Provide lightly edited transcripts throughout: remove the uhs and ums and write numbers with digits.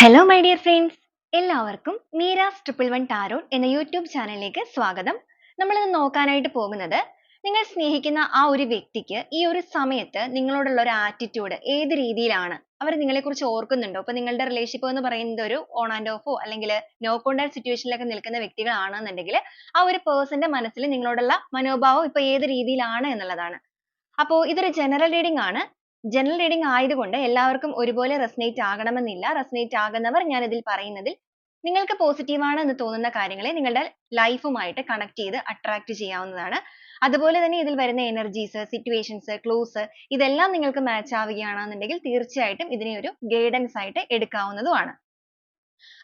Hello my dear friends, എല്ലാവർക്കും Meera's 111 tarot എന്ന YouTube ചാനലിലേക്ക് സ്വാഗതം. നമ്മളിന്ന് നോക്കാനായിട്ട് പോകുന്നത്, നിങ്ങൾ സ്നേഹിക്കുന്ന ആ ഒരു വ്യക്തിക്ക് ഈ ഒരു സമയത്ത് നിങ്ങളോടുള്ള ഒരു ആറ്റിറ്റ്യൂഡ് ഏത് രീതിയിലാണ്, അവർ നിങ്ങളെക്കുറിച്ച് ഓർക്കുന്നുണ്ടോ? ഇപ്പൊ നിങ്ങളുടെ റിലേഷൻഷിപ്പ് എന്ന് പറയുന്നത് ഒരു ഓൺ ആൻഡ് ഓഫോ അല്ലെങ്കിൽ നോ കോണ്ടാക്ട് സിറ്റുവേഷനിലൊക്കെ നിൽക്കുന്ന വ്യക്തികളാണെന്നുണ്ടെങ്കിൽ ആ ഒരു പേഴ്സന്റെ മനസ്സിൽ നിങ്ങളോടുള്ള മനോഭാവം ഇപ്പൊ ഏത് രീതിയിലാണ് എന്നുള്ളതാണ്. അപ്പോൾ ഇതൊരു ജനറൽ റീഡിംഗ് ആണ്. ജനറൽ റീഡിംഗ് ആയതുകൊണ്ട് എല്ലാവർക്കും ഒരുപോലെ റെസനേറ്റ് ആകണമെന്നില്ല. റെസനേറ്റ് ആകുന്നവർ ഞാൻ ഇതിൽ പറയുന്നതിൽ നിങ്ങൾക്ക് പോസിറ്റീവ് ആണ് എന്ന് തോന്നുന്ന കാര്യങ്ങളെ നിങ്ങളുടെ ലൈഫുമായിട്ട് കണക്ട് ചെയ്ത് അട്രാക്ട് ചെയ്യാവുന്നതാണ്. അതുപോലെ തന്നെ ഇതിൽ വരുന്ന എനർജീസ്, സിറ്റുവേഷൻസ്, ക്ലൂസ് ഇതെല്ലാം നിങ്ങൾക്ക് മാച്ച് ആവുകയാണെന്നുണ്ടെങ്കിൽ തീർച്ചയായിട്ടും ഇതിനെ ഒരു ഗൈഡൻസ് ആയിട്ട് എടുക്കാവുന്നതുമാണ്.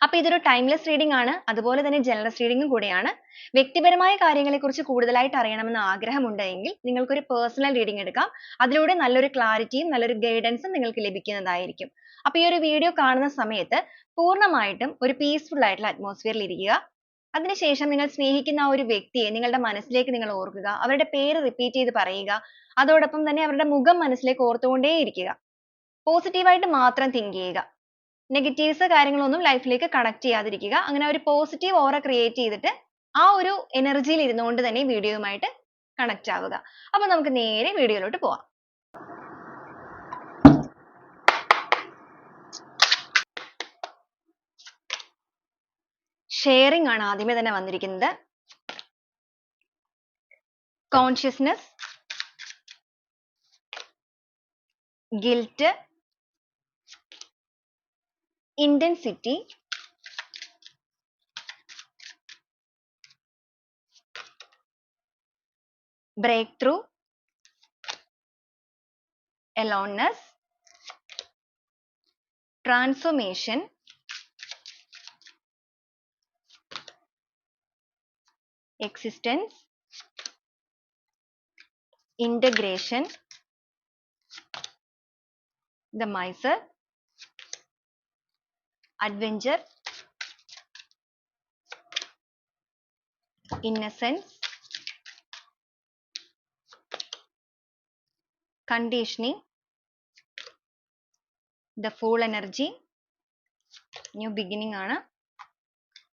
അപ്പോൾ ഇതൊരു ടൈംലെസ് റീഡിംഗ് ആണ്, അതുപോലെ തന്നെ ജനറൽ റീഡിംഗും കൂടിയാണ്. വ്യക്തിപരമായ കാര്യങ്ങളെക്കുറിച്ച് കൂടുതലായിട്ട് അറിയണമെന്ന് ആഗ്രഹമുണ്ടെങ്കിൽ നിങ്ങൾക്ക് ഒരു പേഴ്സണൽ റീഡിംഗ് എടുക്കാം. അതിലൂടെ നല്ലൊരു ക്ലാരിറ്റിയും നല്ലൊരു ഗൈഡൻസും നിങ്ങൾക്ക് ലഭിക്കുന്നതായിരിക്കും. അപ്പോൾ ഈ ഒരു വീഡിയോ കാണുന്ന സമയത്ത് പൂർണ്ണമായിട്ടും ഒരു പീസ്ഫുൾ ആയിട്ടുള്ള അറ്റ്മോസ്ഫിയറിൽ ഇരിക്കുക. അതിനുശേഷം നിങ്ങൾ സ്നേഹിക്കുന്ന ആ ഒരു വ്യക്തിയെ നിങ്ങളുടെ മനസ്സിലേക്ക് നിങ്ങൾ ഓർക്കുക. അവരുടെ പേര് റിപ്പീറ്റ് ചെയ്ത് പറയുക. അതോടൊപ്പം തന്നെ അവരുടെ മുഖം മനസ്സിലേക്ക് ഓർത്തുകൊണ്ടേയിരിക്കുക. പോസിറ്റീവായിട്ട് മാത്രം തിങ്ക് ചെയ്യുക. നെഗറ്റീവ്സ് കാര്യങ്ങളൊന്നും ലൈഫിലേക്ക് കണക്ട് ചെയ്യാതിരിക്കുക. അങ്ങനെ ഒരു പോസിറ്റീവ് ഓറ ക്രിയേറ്റ് ചെയ്തിട്ട് ആ ഒരു എനർജിയിൽ ഇരുന്നുകൊണ്ട് തന്നെ വീഡിയോയുമായിട്ട് കണക്ട് ആവുക. അപ്പോൾ നമുക്ക് നേരെ വീഡിയോയിലോട്ട് പോവാം. ഷെയറിംഗ് ആണ് ആദ്യമേ തന്നെ വന്നിരിക്കുന്നത്. Consciousness, guilt, intensity, breakthrough, aloneness, transformation, existence, integration, the miser, adventure, innocence, conditioning, the fool energy, new beginning ആണ്,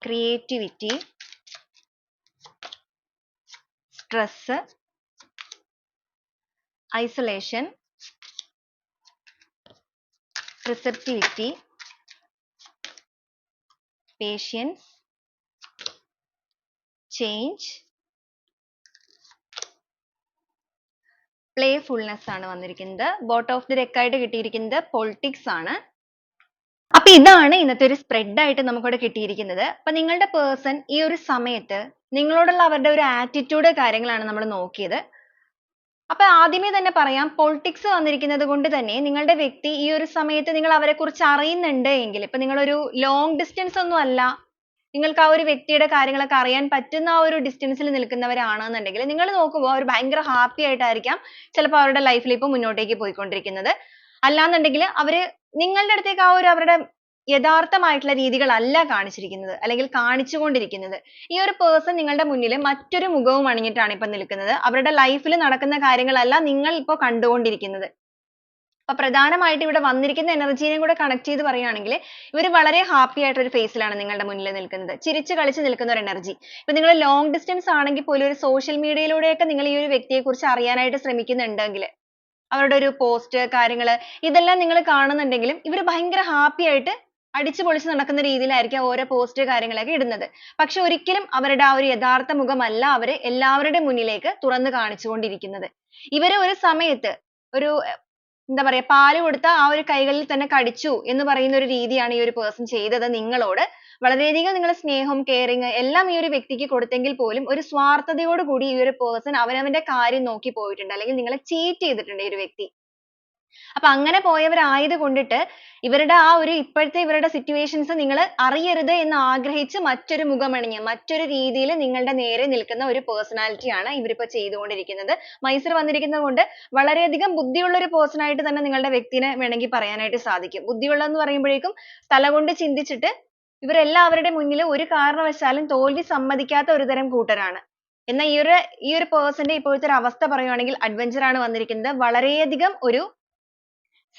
creativity, stress, isolation, receptivity, patience, change, playfulness ആണ് വന്നിരിക്കുന്നത്. ബോട്ടം ഓഫ് ദി ഡെക്ക് ആയിട്ട് കിട്ടിയിരിക്കുന്നത് പൊളിറ്റിക്സ് ആണ്. അപ്പൊ ഇതാണ് ഇന്നത്തെ ഒരു സ്പ്രെഡ് ആയിട്ട് നമുക്കിവിടെ കിട്ടിയിരിക്കുന്നത്. അപ്പൊ നിങ്ങളുടെ പേഴ്സൺ ഈ ഒരു സമയത്ത് നിങ്ങളോടുള്ള അവരുടെ ഒരു ആറ്റിറ്റ്യൂഡ് കാര്യങ്ങളാണ് നമ്മൾ നോക്കിയത്. അപ്പൊ ആദ്യമേ തന്നെ പറയാം, പൊളിറ്റിക്സ് വന്നിരിക്കുന്നത് കൊണ്ട് തന്നെ നിങ്ങളുടെ വ്യക്തി ഈ ഒരു സമയത്ത് നിങ്ങൾ അവരെ കുറിച്ച് അറിയുന്നുണ്ട് എങ്കിൽ, ഇപ്പൊ നിങ്ങളൊരു ലോങ് ഡിസ്റ്റൻസ് ഒന്നും അല്ല, നിങ്ങൾക്ക് ആ ഒരു വ്യക്തിയുടെ കാര്യങ്ങളൊക്കെ അറിയാൻ പറ്റുന്ന ആ ഒരു ഡിസ്റ്റൻസിൽ നിൽക്കുന്നവരാണെന്നുണ്ടെങ്കിൽ നിങ്ങൾ നോക്കുമ്പോൾ അവർ ഭയങ്കര ഹാപ്പി ആയിട്ടായിരിക്കാം ചിലപ്പോൾ അവരുടെ ലൈഫിൽ ഇപ്പോൾ മുന്നോട്ടേക്ക് പോയിക്കൊണ്ടിരിക്കുന്നത്. അല്ലാന്നുണ്ടെങ്കിൽ അവര് നിങ്ങളുടെ അടുത്തേക്ക് ആ ഒരു അവരുടെ യഥാർത്ഥമായിട്ടുള്ള രീതികളല്ല കാണിച്ചിരിക്കുന്നത് അല്ലെങ്കിൽ കാണിച്ചുകൊണ്ടിരിക്കുന്നത്. ഈ ഒരു പേഴ്സൺ നിങ്ങളുടെ മുന്നിൽ മറ്റൊരു മുഖവും അണിഞ്ഞിട്ടാണ് ഇപ്പൊ നിൽക്കുന്നത്. അവരുടെ ലൈഫിൽ നടക്കുന്ന കാര്യങ്ങളല്ല നിങ്ങൾ ഇപ്പോൾ കണ്ടുകൊണ്ടിരിക്കുന്നത്. അപ്പൊ പ്രധാനമായിട്ട് ഇവിടെ വന്നിരിക്കുന്ന എനർജിനെയും കൂടെ കണക്ട് ചെയ്ത് പറയുകയാണെങ്കിൽ ഇവർ വളരെ ഹാപ്പി ആയിട്ട് ഒരു ഫേസിലാണ് നിങ്ങളുടെ മുന്നിൽ നിൽക്കുന്നത്. ചിരിച്ചു കളിച്ച് നിൽക്കുന്ന ഒരു എനർജി. ഇപ്പൊ നിങ്ങൾ ലോങ് ഡിസ്റ്റൻസ് ആണെങ്കിൽ പോലും ഒരു സോഷ്യൽ മീഡിയയിലൂടെയൊക്കെ നിങ്ങൾ ഈ ഒരു വ്യക്തിയെ കുറിച്ച് അറിയാനായിട്ട് ശ്രമിക്കുന്നുണ്ടെങ്കിൽ അവരുടെ ഒരു പോസ്റ്റ് കാര്യങ്ങൾ ഇതെല്ലാം നിങ്ങൾ കാണുന്നുണ്ടെങ്കിലും ഇവർ ഭയങ്കര ഹാപ്പി ആയിട്ട് അടിച്ചു പൊളിച്ച് നടക്കുന്ന രീതിയിലായിരിക്കും ഓരോ പോസ്റ്റ് കാര്യങ്ങളൊക്കെ ഇടുന്നത്. പക്ഷെ ഒരിക്കലും അവരുടെ ആ ഒരു യഥാർത്ഥ മുഖമല്ല അവർ എല്ലാവരുടെ മുന്നിലേക്ക് തുറന്നു കാണിച്ചുകൊണ്ടിരിക്കുന്നത്. ഇവര് ഒരു സമയത്ത് ഒരു എന്താ പറയാ പാല് കൊടുത്ത ആ ഒരു കൈകളിൽ തന്നെ കടിച്ചു എന്ന് പറയുന്ന ഒരു രീതിയാണ് ഈ ഒരു person ചെയ്തത് നിങ്ങളോട്. വളരെയധികം നിങ്ങൾ സ്നേഹം കെയറിങ് എല്ലാം ഈ ഒരു വ്യക്തിക്ക് കൊടുത്തെങ്കിൽ പോലും ഒരു സ്വാർത്ഥതയോട് കൂടി ഈ ഒരു person അവനവന്റെ കാര്യം നോക്കി പോയിട്ടുണ്ട്, അല്ലെങ്കിൽ നിങ്ങളെ cheat ചെയ്തിട്ടുണ്ട് ഈ ഒരു വ്യക്തി. അപ്പൊ അങ്ങനെ പോയവരായത് കൊണ്ടിട്ട് ഇവരുടെ ആ ഒരു ഇപ്പോഴത്തെ ഇവരുടെ situations നിങ്ങൾ അറിയരുത് എന്ന് ആഗ്രഹിച്ച് മറ്റൊരു മുഖമണിഞ്ഞ് മറ്റൊരു രീതിയിൽ നിങ്ങളുടെ നേരെ നിൽക്കുന്ന ഒരു personality ആണ് ഇവരിപ്പോ ചെയ്തുകൊണ്ടിരിക്കുന്നത്. മൈസർ വന്നിരിക്കുന്നത് കൊണ്ട് വളരെയധികം ബുദ്ധിയുള്ള ഒരു person ആയിട്ട് തന്നെ നിങ്ങളുടെ വ്യക്തിനെ വേണമെങ്കിൽ പറയാനായിട്ട് സാധിക്കും. ബുദ്ധിയുള്ളതെന്ന് പറയുമ്പോഴേക്കും തലകൊണ്ട് ചിന്തിച്ചിട്ട് ഇവരെല്ലാവരുടെ മുന്നിൽ ഒരു കാരണവശാലും തോൽവി സമ്മതിക്കാത്ത ഒരു തരം കൂട്ടരാണ്. എന്നാൽ ഈ ഒരു പേഴ്സന്റെ ഇപ്പോഴത്തെ ഒരു അവസ്ഥ പറയുകയാണെങ്കിൽ അഡ്വഞ്ചർ ആണ് വന്നിരിക്കുന്നത്. വളരെയധികം ഒരു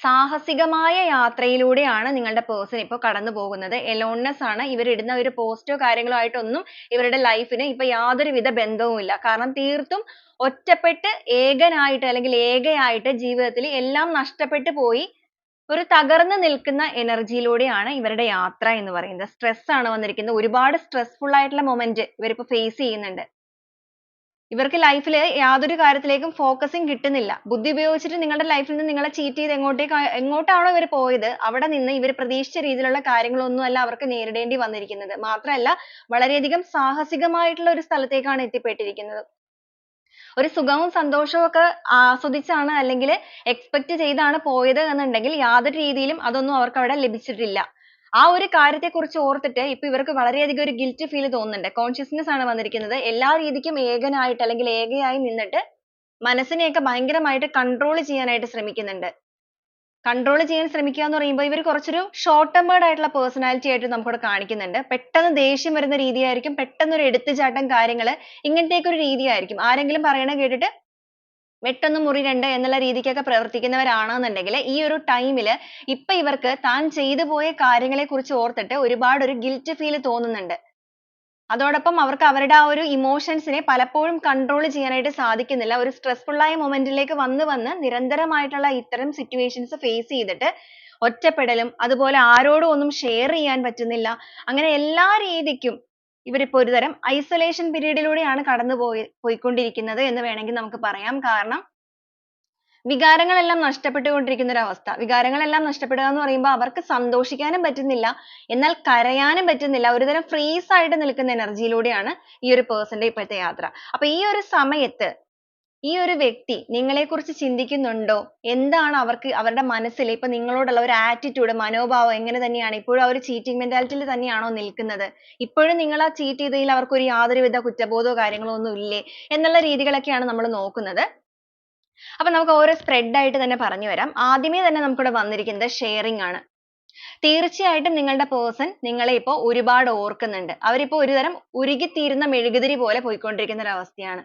സാഹസികമായ യാത്രയിലൂടെയാണ് നിങ്ങളുടെ പേഴ്സൺ ഇപ്പോൾ കടന്നു പോകുന്നത്. എലോൺനെസ് ആണ്. ഇവരിടുന്ന ഒരു പോസ്റ്റോ കാര്യങ്ങളോ ആയിട്ടൊന്നും ഇവരുടെ ലൈഫിന് ഇപ്പൊ യാതൊരുവിധ ബന്ധവുമില്ല. കാരണം തീർത്തും ഒറ്റപ്പെട്ട് ഏകനായിട്ട് അല്ലെങ്കിൽ ഏകയായിട്ട് ജീവിതത്തിൽ എല്ലാം നഷ്ടപ്പെട്ടു പോയി ഒരു തകർന്നു നിൽക്കുന്ന എനർജിയിലൂടെയാണ് ഇവരുടെ യാത്ര എന്ന് പറയുന്നത്. സ്ട്രെസ് ആണ് വന്നിരിക്കുന്നത്. ഒരുപാട് സ്ട്രെസ്ഫുൾ ആയിട്ടുള്ള മൊമെന്റ് ഇവരിപ്പോ ഫേസ് ചെയ്യുന്നുണ്ട്. ഇവർക്ക് ലൈഫിൽ യാതൊരു കാര്യത്തിലേക്കും ഫോക്കസിങ് കിട്ടുന്നില്ല. ബുദ്ധി ഉപയോഗിച്ചിട്ട് നിങ്ങളുടെ ലൈഫിൽ നിന്ന് നിങ്ങളെ ചീറ്റ് ചെയ്ത് എങ്ങോട്ടാണോ ഇവർ പോയത് അവിടെ നിന്ന് ഇവർ പ്രതീക്ഷിച്ച രീതിയിലുള്ള കാര്യങ്ങളൊന്നുമല്ല അവർക്ക് നേരിടേണ്ടി വന്നിരിക്കുന്നത്. മാത്രമല്ല വളരെയധികം സാഹസികമായിട്ടുള്ള ഒരു സ്ഥലത്തേക്കാണ് എത്തിപ്പെട്ടിരിക്കുന്നത്. ഒരു സുഖവും സന്തോഷവും ഒക്കെ ആസ്വദിച്ചാണ് അല്ലെങ്കിൽ എക്സ്പെക്ട് ചെയ്താണ് പോയത് എന്നുണ്ടെങ്കിൽ യാതൊരു രീതിയിലും അതൊന്നും അവർക്ക് അവിടെ ലഭിച്ചിട്ടില്ല. ആ ഒരു കാര്യത്തെക്കുറിച്ച് ഓർത്തിട്ട് ഇപ്പൊ ഇവർക്ക് വളരെയധികം ഒരു ഗിൽറ്റ് ഫീൽ തോന്നുന്നുണ്ട്. കോൺഷ്യസ്നെസ് ആണ് വന്നിരിക്കുന്നത്. എല്ലാ രീതിക്കും ഏകനായിട്ട് അല്ലെങ്കിൽ ഏകയായി നിന്നിട്ട് മനസ്സിനെയൊക്കെ ഭയങ്കരമായിട്ട് കൺട്രോൾ ചെയ്യാനായിട്ട് ശ്രമിക്കുന്നുണ്ട്. കൺട്രോൾ ചെയ്യാൻ ശ്രമിക്കുക എന്ന് പറയുമ്പോൾ ഇവർ കുറച്ചൊരു ഷോർട്ട് ടെമ്പേർഡ് ആയിട്ടുള്ള പേഴ്സണാലിറ്റി ആയിട്ട് നമുക്കിവിടെ കാണിക്കുന്നുണ്ട്. പെട്ടെന്ന് ദേഷ്യം വരുന്ന രീതിയായിരിക്കും. പെട്ടെന്ന് ഒരു എടുത്തുചാട്ടം കാര്യങ്ങൾ ഇങ്ങനത്തെയൊക്കെ ഒരു രീതിയായിരിക്കും. ആരെങ്കിലും പറയണ കേട്ടിട്ട് വെട്ടൊന്ന് മുറി രണ്ട് എന്നുള്ള രീതിക്കൊക്കെ പ്രവർത്തിക്കുന്നവരാണെന്നുണ്ടെങ്കിൽ ഈ ഒരു ടൈമിൽ ഇപ്പൊ ഇവർക്ക് താൻ ചെയ്തു പോയ കാര്യങ്ങളെ കുറിച്ച് ഓർത്തിട്ട് ഒരുപാട് ഒരു ഗിൽറ്റ് ഫീൽ തോന്നുന്നുണ്ട്. അതോടൊപ്പം അവർക്ക് അവരുടെ ആ ഒരു ഇമോഷൻസിനെ പലപ്പോഴും കൺട്രോൾ ചെയ്യാനായിട്ട് സാധിക്കുന്നില്ല. ഒരു സ്ട്രെസ്ഫുൾ ആയ മൊമെന്റിലേക്ക് വന്ന് ഇത്തരം സിറ്റുവേഷൻസ് ഫേസ് ചെയ്തിട്ട് ഒറ്റപ്പെടലും അതുപോലെ ആരോടും ഒന്നും ഷെയർ ചെയ്യാൻ പറ്റുന്നില്ല. അങ്ങനെ എല്ലാ രീതിക്കും ഇവരിപ്പോ ഒരു തരം ഐസൊലേഷൻ പീരീഡിലൂടെയാണ് പോയിക്കൊണ്ടിരിക്കുന്നത് എന്ന് വേണമെങ്കിൽ നമുക്ക് പറയാം. കാരണം വികാരങ്ങളെല്ലാം നഷ്ടപ്പെട്ടുകൊണ്ടിരിക്കുന്ന ഒരു അവസ്ഥ. വികാരങ്ങളെല്ലാം നഷ്ടപ്പെടുക എന്ന് പറയുമ്പോൾ അവർക്ക് സന്തോഷിക്കാനും പറ്റുന്നില്ല, എന്നാൽ കരയാനും പറ്റുന്നില്ല. ഒരുതരം ഫ്രീസ് ആയിട്ട് നിൽക്കുന്ന എനർജിയിലൂടെയാണ് ഈ ഒരു പേഴ്സന്റെ ഇപ്പോഴത്തെ യാത്ര. അപ്പൊ ഈ ഒരു സമയത്ത് ഈ ഒരു വ്യക്തി നിങ്ങളെക്കുറിച്ച് ചിന്തിക്കുന്നുണ്ടോ? എന്താണ് അവർക്ക് അവരുടെ മനസ്സിൽ ഇപ്പൊ നിങ്ങളോടുള്ള ഒരു ആറ്റിറ്റ്യൂഡ്, മനോഭാവം എങ്ങനെ തന്നെയാണ്? ഇപ്പോഴും ആ ഒരു ചീറ്റിംഗ് മെന്റാലിറ്റിയിൽ തന്നെയാണോ നിൽക്കുന്നത്? ഇപ്പോഴും നിങ്ങൾ ആ ചീറ്റ് ചെയ്തതിൽ അവർക്ക് ഒരു യാതൊരുവിധ കുറ്റബോധമോ കാര്യങ്ങളോ ഒന്നും ഇല്ലേ എന്നുള്ള രീതികളൊക്കെയാണ് നമ്മൾ നോക്കുന്നത്. അപ്പൊ നമുക്ക് ഓരോ സ്പ്രെഡ് ആയിട്ട് തന്നെ പറഞ്ഞു വരാം. ആദ്യമേ തന്നെ നമുക്കിവിടെ വന്നിരിക്കുന്നത് ഷെയറിംഗ് ആണ്. തീർച്ചയായിട്ടും നിങ്ങളുടെ പേഴ്സൺ നിങ്ങളെ ഇപ്പോ ഒരുപാട് ഓർക്കുന്നുണ്ട്. അവരിപ്പോ ഒരുതരം ഉരുകിത്തീരുന്ന മെഴുകുതിരി പോലെ പോയിക്കൊണ്ടിരിക്കുന്ന ഒരു അവസ്ഥയാണ്.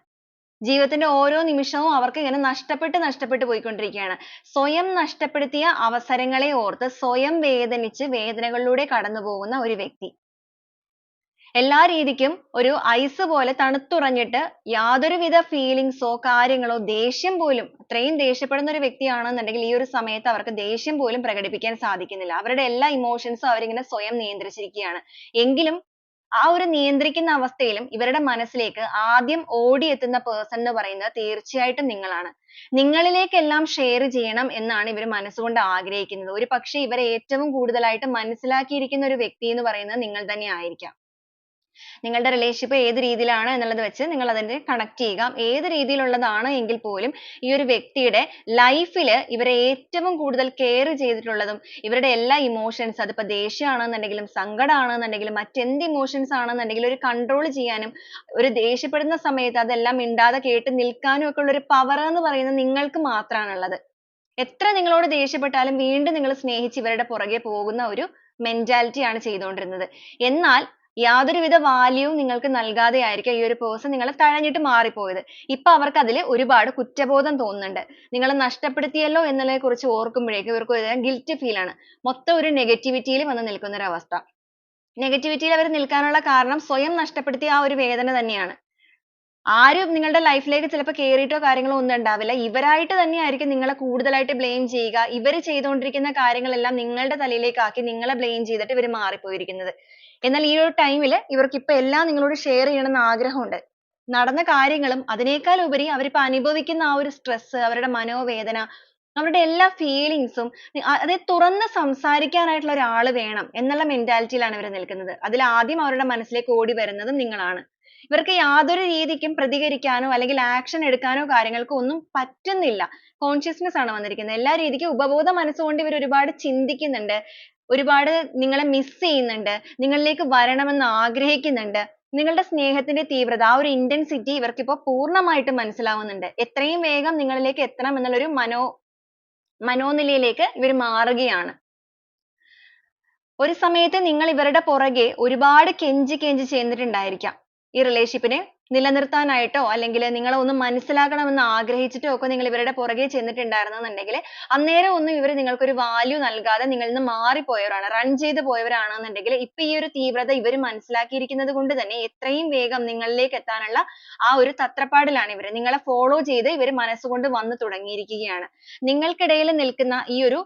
ജീവിതത്തിന്റെ ഓരോ നിമിഷവും അവർക്ക് ഇങ്ങനെ നഷ്ടപ്പെട്ട് പോയിക്കൊണ്ടിരിക്കുകയാണ്. സ്വയം നഷ്ടപ്പെടുത്തിയ അവസരങ്ങളെ ഓർത്ത് സ്വയം വേദനിച്ച് വേദനകളിലൂടെ കടന്നു പോകുന്ന ഒരു വ്യക്തി. എല്ലാ രീതിക്കും ഒരു ഐസ് പോലെ തണുത്തുറഞ്ഞിട്ട് യാതൊരുവിധ ഫീലിങ്സോ കാര്യങ്ങളോ ദേഷ്യം പോലും അത്രയും ദേഷ്യപ്പെടുന്ന ഒരു വ്യക്തിയാണെന്നുണ്ടെങ്കിൽ ഈ ഒരു സമയത്ത് അവർക്ക് ദേഷ്യം പോലും പ്രകടിപ്പിക്കാൻ സാധിക്കുന്നില്ല. അവരുടെ എല്ലാ ഇമോഷൻസും അവരിങ്ങനെ സ്വയം നിയന്ത്രിച്ചിരിക്കുകയാണ്. എങ്കിലും ആ ഒരു നിയന്ത്രിക്കുന്ന അവസ്ഥയിലും ഇവരുടെ മനസ്സിലേക്ക് ആദ്യം ഓടിയെത്തുന്ന പേഴ്സൺ എന്ന് പറയുന്നത് തീർച്ചയായിട്ടും നിങ്ങളാണ്. നിങ്ങളിലേക്കെല്ലാം ഷെയർ ചെയ്യണം എന്നാണ് ഇവർ മനസ്സുകൊണ്ട് ആഗ്രഹിക്കുന്നത്. ഒരു പക്ഷേ ഇവരെ ഏറ്റവും കൂടുതലായിട്ട് മനസ്സിലാക്കിയിരിക്കുന്ന ഒരു വ്യക്തി എന്ന് പറയുന്നത് നിങ്ങൾ തന്നെ ആയിരിക്കാം. നിങ്ങളുടെ റിലേഷൻഷിപ്പ് ഏത് രീതിയിലാണ് എന്നുള്ളത് വെച്ച് നിങ്ങൾ അതിനെ കണക്ട് ചെയ്യുക. ഏത് രീതിയിലുള്ളതാണ് എങ്കിൽ പോലും ഈ ഒരു വ്യക്തിയുടെ ലൈഫിൽ ഇവരെ ഏറ്റവും കൂടുതൽ കെയർ ചെയ്തിട്ടുള്ളതും ഇവരുടെ എല്ലാ ഇമോഷൻസ് അതിപ്പോ ദേഷ്യമാണെന്നുണ്ടെങ്കിലും സങ്കടമാണെന്നുണ്ടെങ്കിലും മറ്റെന്ത് ഇമോഷൻസ് ആണെന്നുണ്ടെങ്കിലും ഒരു കൺട്രോൾ ചെയ്യാനും ഒരു ദേഷ്യപ്പെടുന്ന സമയത്ത് അതെല്ലാം മിണ്ടാതെ കേട്ട് നിൽക്കാനും ഒക്കെ ഉള്ള ഒരു പവർ എന്ന് പറയുന്നത് നിങ്ങൾക്ക് മാത്രമാണുള്ളത്. എത്ര നിങ്ങളോട് ദേഷ്യപ്പെട്ടാലും വീണ്ടും നിങ്ങൾ സ്നേഹിച്ച് ഇവരുടെ പുറകെ പോകുന്ന ഒരു മെന്റാലിറ്റി ആണ് ചെയ്തുകൊണ്ടിരുന്നത്. എന്നാൽ യാതൊരുവിധ വാല്യൂവും നിങ്ങൾക്ക് നൽകാതെ ആയിരിക്കാം ഈ ഒരു പേഴ്സൺ നിങ്ങളെ തഴഞ്ഞിട്ട് മാറിപ്പോയത്. ഇപ്പൊ അവർക്ക് അതിൽ ഒരുപാട് കുറ്റബോധം തോന്നുന്നുണ്ട്. നിങ്ങളെ നഷ്ടപ്പെടുത്തിയല്ലോ എന്നതിനെ കുറിച്ച് ഓർക്കുമ്പോഴേക്കും ഇവർക്ക് ഒരു ഗിൽറ്റ് ഫീൽ ആണ്. മൊത്തം ഒരു നെഗറ്റിവിറ്റിയിൽ വന്ന് നിൽക്കുന്ന ഒരു അവസ്ഥ. നെഗറ്റിവിറ്റിയിൽ അവർ നിൽക്കാനുള്ള കാരണം സ്വയം നഷ്ടപ്പെടുത്തിയ ആ ഒരു വേദന തന്നെയാണ്. ആരും നിങ്ങളുടെ ലൈഫിലേക്ക് ചിലപ്പോൾ കേറിയിട്ടോ കാര്യങ്ങളോ ഒന്നും ഉണ്ടാവില്ല. ഇവരായിട്ട് തന്നെയായിരിക്കും നിങ്ങളെ കൂടുതലായിട്ട് ബ്ലെയിം ചെയ്യുക. ഇവർ ചെയ്തുകൊണ്ടിരിക്കുന്ന കാര്യങ്ങളെല്ലാം നിങ്ങളുടെ തലയിലേക്ക് ആക്കി നിങ്ങളെ ബ്ലെയിം ചെയ്തിട്ട് ഇവർ മാറിപ്പോയിരിക്കുന്നത്. എന്നാൽ ഈ ഒരു ടൈമിൽ ഇവർക്ക് ഇപ്പൊ എല്ലാം നിങ്ങളോട് ഷെയർ ചെയ്യണമെന്ന് ആഗ്രഹമുണ്ട്. നടന്ന കാര്യങ്ങളും അതിനേക്കാൾ ഉപരി അവരിപ്പോ അനുഭവിക്കുന്ന ആ ഒരു സ്ട്രെസ്, അവരുടെ മനോവേദന, അവരുടെ എല്ലാ ഫീലിങ്സും അത് തുറന്ന് സംസാരിക്കാനായിട്ടുള്ള ഒരാൾ വേണം എന്നുള്ള മെന്റാലിറ്റിയിലാണ് ഇവർ നിൽക്കുന്നത്. അതിൽ ആദ്യം അവരുടെ മനസ്സിലേക്ക് ഓടി വരുന്നതും നിങ്ങളാണ്. ഇവർക്ക് യാതൊരു രീതിക്കും പ്രതികരിക്കാനോ അല്ലെങ്കിൽ ആക്ഷൻ എടുക്കാനോ കാര്യങ്ങൾക്കോ ഒന്നും പറ്റുന്നില്ല. കോൺഷ്യസ്നെസ് ആണ് വന്നിരിക്കുന്നത്. എല്ലാ രീതിക്കും ഉപബോധ മനസ്സുകൊണ്ട് ഇവർ ഒരുപാട് ചിന്തിക്കുന്നുണ്ട്. ഒരുപാട് നിങ്ങളെ മിസ് ചെയ്യുന്നുണ്ട്. നിങ്ങളിലേക്ക് വരണമെന്ന് ആഗ്രഹിക്കുന്നുണ്ട്. നിങ്ങളുടെ സ്നേഹത്തിന്റെ തീവ്രത ആ ഒരു ഇന്റൻസിറ്റി ഇവർക്ക് ഇപ്പോൾ പൂർണ്ണമായിട്ടും മനസ്സിലാവുന്നുണ്ട്. എത്രയും വേഗം നിങ്ങളിലേക്ക് എത്തണം എന്നുള്ളൊരു മനോനിലയിലേക്ക് ഇവർ മാറുകയാണ്. ഒരു സമയത്ത് നിങ്ങൾ ഇവരുടെ പുറകെ ഒരുപാട് കെഞ്ചി ചെന്നിട്ടുണ്ടായിരിക്കാം. ഈ റിലേഷൻഷിപ്പിനെ നിലനിർത്താനായിട്ടോ അല്ലെങ്കിൽ നിങ്ങളെ ഒന്ന് മനസ്സിലാക്കണമെന്ന് ആഗ്രഹിച്ചിട്ടോ ഒക്കെ നിങ്ങൾ ഇവരുടെ പുറകെ ചെന്നിട്ടുണ്ടായിരുന്നെന്നുണ്ടെങ്കിൽ അന്നേരം ഒന്നും ഇവർ നിങ്ങൾക്കൊരു value നൽകാതെ നിങ്ങളിൽ നിന്ന് മാറിപ്പോയവരാണ്, run ചെയ്ത് പോയവരാണെന്നുണ്ടെങ്കിൽ ഇപ്പൊ ഈ ഒരു തീവ്രത ഇവർ മനസ്സിലാക്കിയിരിക്കുന്നത് കൊണ്ട് തന്നെ എത്രയും വേഗം നിങ്ങളിലേക്ക് എത്താനുള്ള ആ ഒരു തത്രപ്പാടിലാണ് ഇവർ. നിങ്ങളെ follow ചെയ്ത് ഇവർ മനസ്സുകൊണ്ട് വന്നു തുടങ്ങിയിരിക്കുകയാണ്. നിങ്ങൾക്കിടയിൽ നിൽക്കുന്ന ഈ ഒരു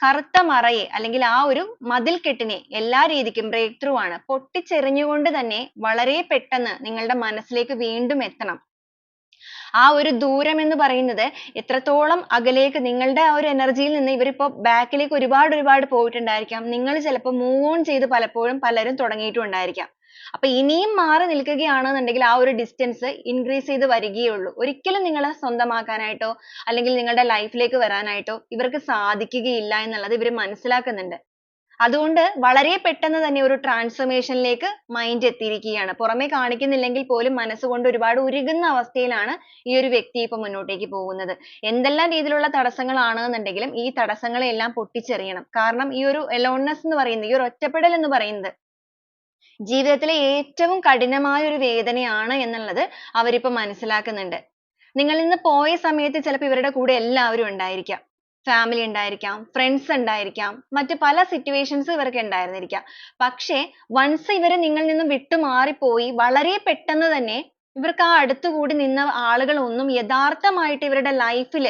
കറുത്ത മറയെ അല്ലെങ്കിൽ ആ ഒരു മതിൽക്കെട്ടിനെ എല്ലാ രീതിക്കും break through ആണ്. പൊട്ടിച്ചെറിഞ്ഞുകൊണ്ട് തന്നെ വളരെ പെട്ടെന്ന് നിങ്ങളുടെ മനസ്സിലേക്ക് വീണ്ടും എത്തണം. ആ ഒരു ദൂരം എന്ന് പറയുന്നത് എത്രത്തോളം അകലേക്ക് നിങ്ങളുടെ ആ ഒരു energy യിൽ നിന്ന് ഇവരിപ്പോ back ലേക്ക് ഒരുപാട് പോയിട്ടുണ്ടായിരിക്കാം. നിങ്ങൾ ചിലപ്പോൾ move on ചെയ്ത് പലപ്പോഴും പലരും തുടങ്ങിയിട്ടും ഉണ്ടായിരിക്കാം. അപ്പൊ ഇനിയും മാറി നിൽക്കുകയാണെന്നുണ്ടെങ്കിൽ ആ ഒരു distance increase ചെയ്ത് വരികയേ ഉള്ളൂ. ഒരിക്കലും നിങ്ങളെ സ്വന്തമാക്കാനായിട്ടോ അല്ലെങ്കിൽ നിങ്ങളുടെ life ലേക്ക് വരാനായിട്ടോ ഇവർക്ക് സാധിക്കുകയില്ല എന്നുള്ളത് ഇവർ മനസ്സിലാക്കുന്നുണ്ട്. അതുകൊണ്ട് വളരെ പെട്ടെന്ന് തന്നെ ഒരു transformation ലേക്ക് mind എത്തിയിരിക്കുകയാണ്. പുറമെ കാണിക്കുന്നില്ലെങ്കിൽ പോലും മനസ്സുകൊണ്ട് ഒരുപാട് ഉരുകുന്ന അവസ്ഥയിലാണ് ഈ ഒരു വ്യക്തി ഇപ്പൊ മുന്നോട്ടേക്ക് പോകുന്നത്. എന്തെല്ലാം രീതിയിലുള്ള തടസ്സങ്ങളാണെന്നുണ്ടെങ്കിലും ഈ തടസ്സങ്ങളെല്ലാം പൊട്ടിച്ചെറിയണം. കാരണം ഈ ഒരു aloneness എന്ന് പറയുന്നത്, ഈ ഒരു ഒറ്റപ്പെടൽ എന്ന് പറയുന്നത് ജീവിതത്തിലെ ഏറ്റവും കഠിനമായ ഒരു വേദനയാണ് എന്നുള്ളത് അവരിപ്പോ മനസ്സിലാക്കുന്നുണ്ട്. നിങ്ങൾ ഇന്ന് പോയ സമയത്ത് ചിലപ്പോൾ ഇവരുടെ കൂടെ എല്ലാവരും ഉണ്ടായിരിക്കാം. family ഉണ്ടായിരിക്കാം, friends ഉണ്ടായിരിക്കാം, മറ്റ് പല situations ഇവർക്ക് ഉണ്ടായിരുന്നിരിക്കാം. പക്ഷേ once ഇവർ നിങ്ങളിൽ നിന്ന് വിട്ടുമാറിപ്പോയി വളരെ പെട്ടെന്ന് തന്നെ ഇവർക്ക് ആ അടുത്തുകൂടി നിന്ന ആളുകളൊന്നും യഥാർത്ഥമായിട്ട് ഇവരുടെ life ൽ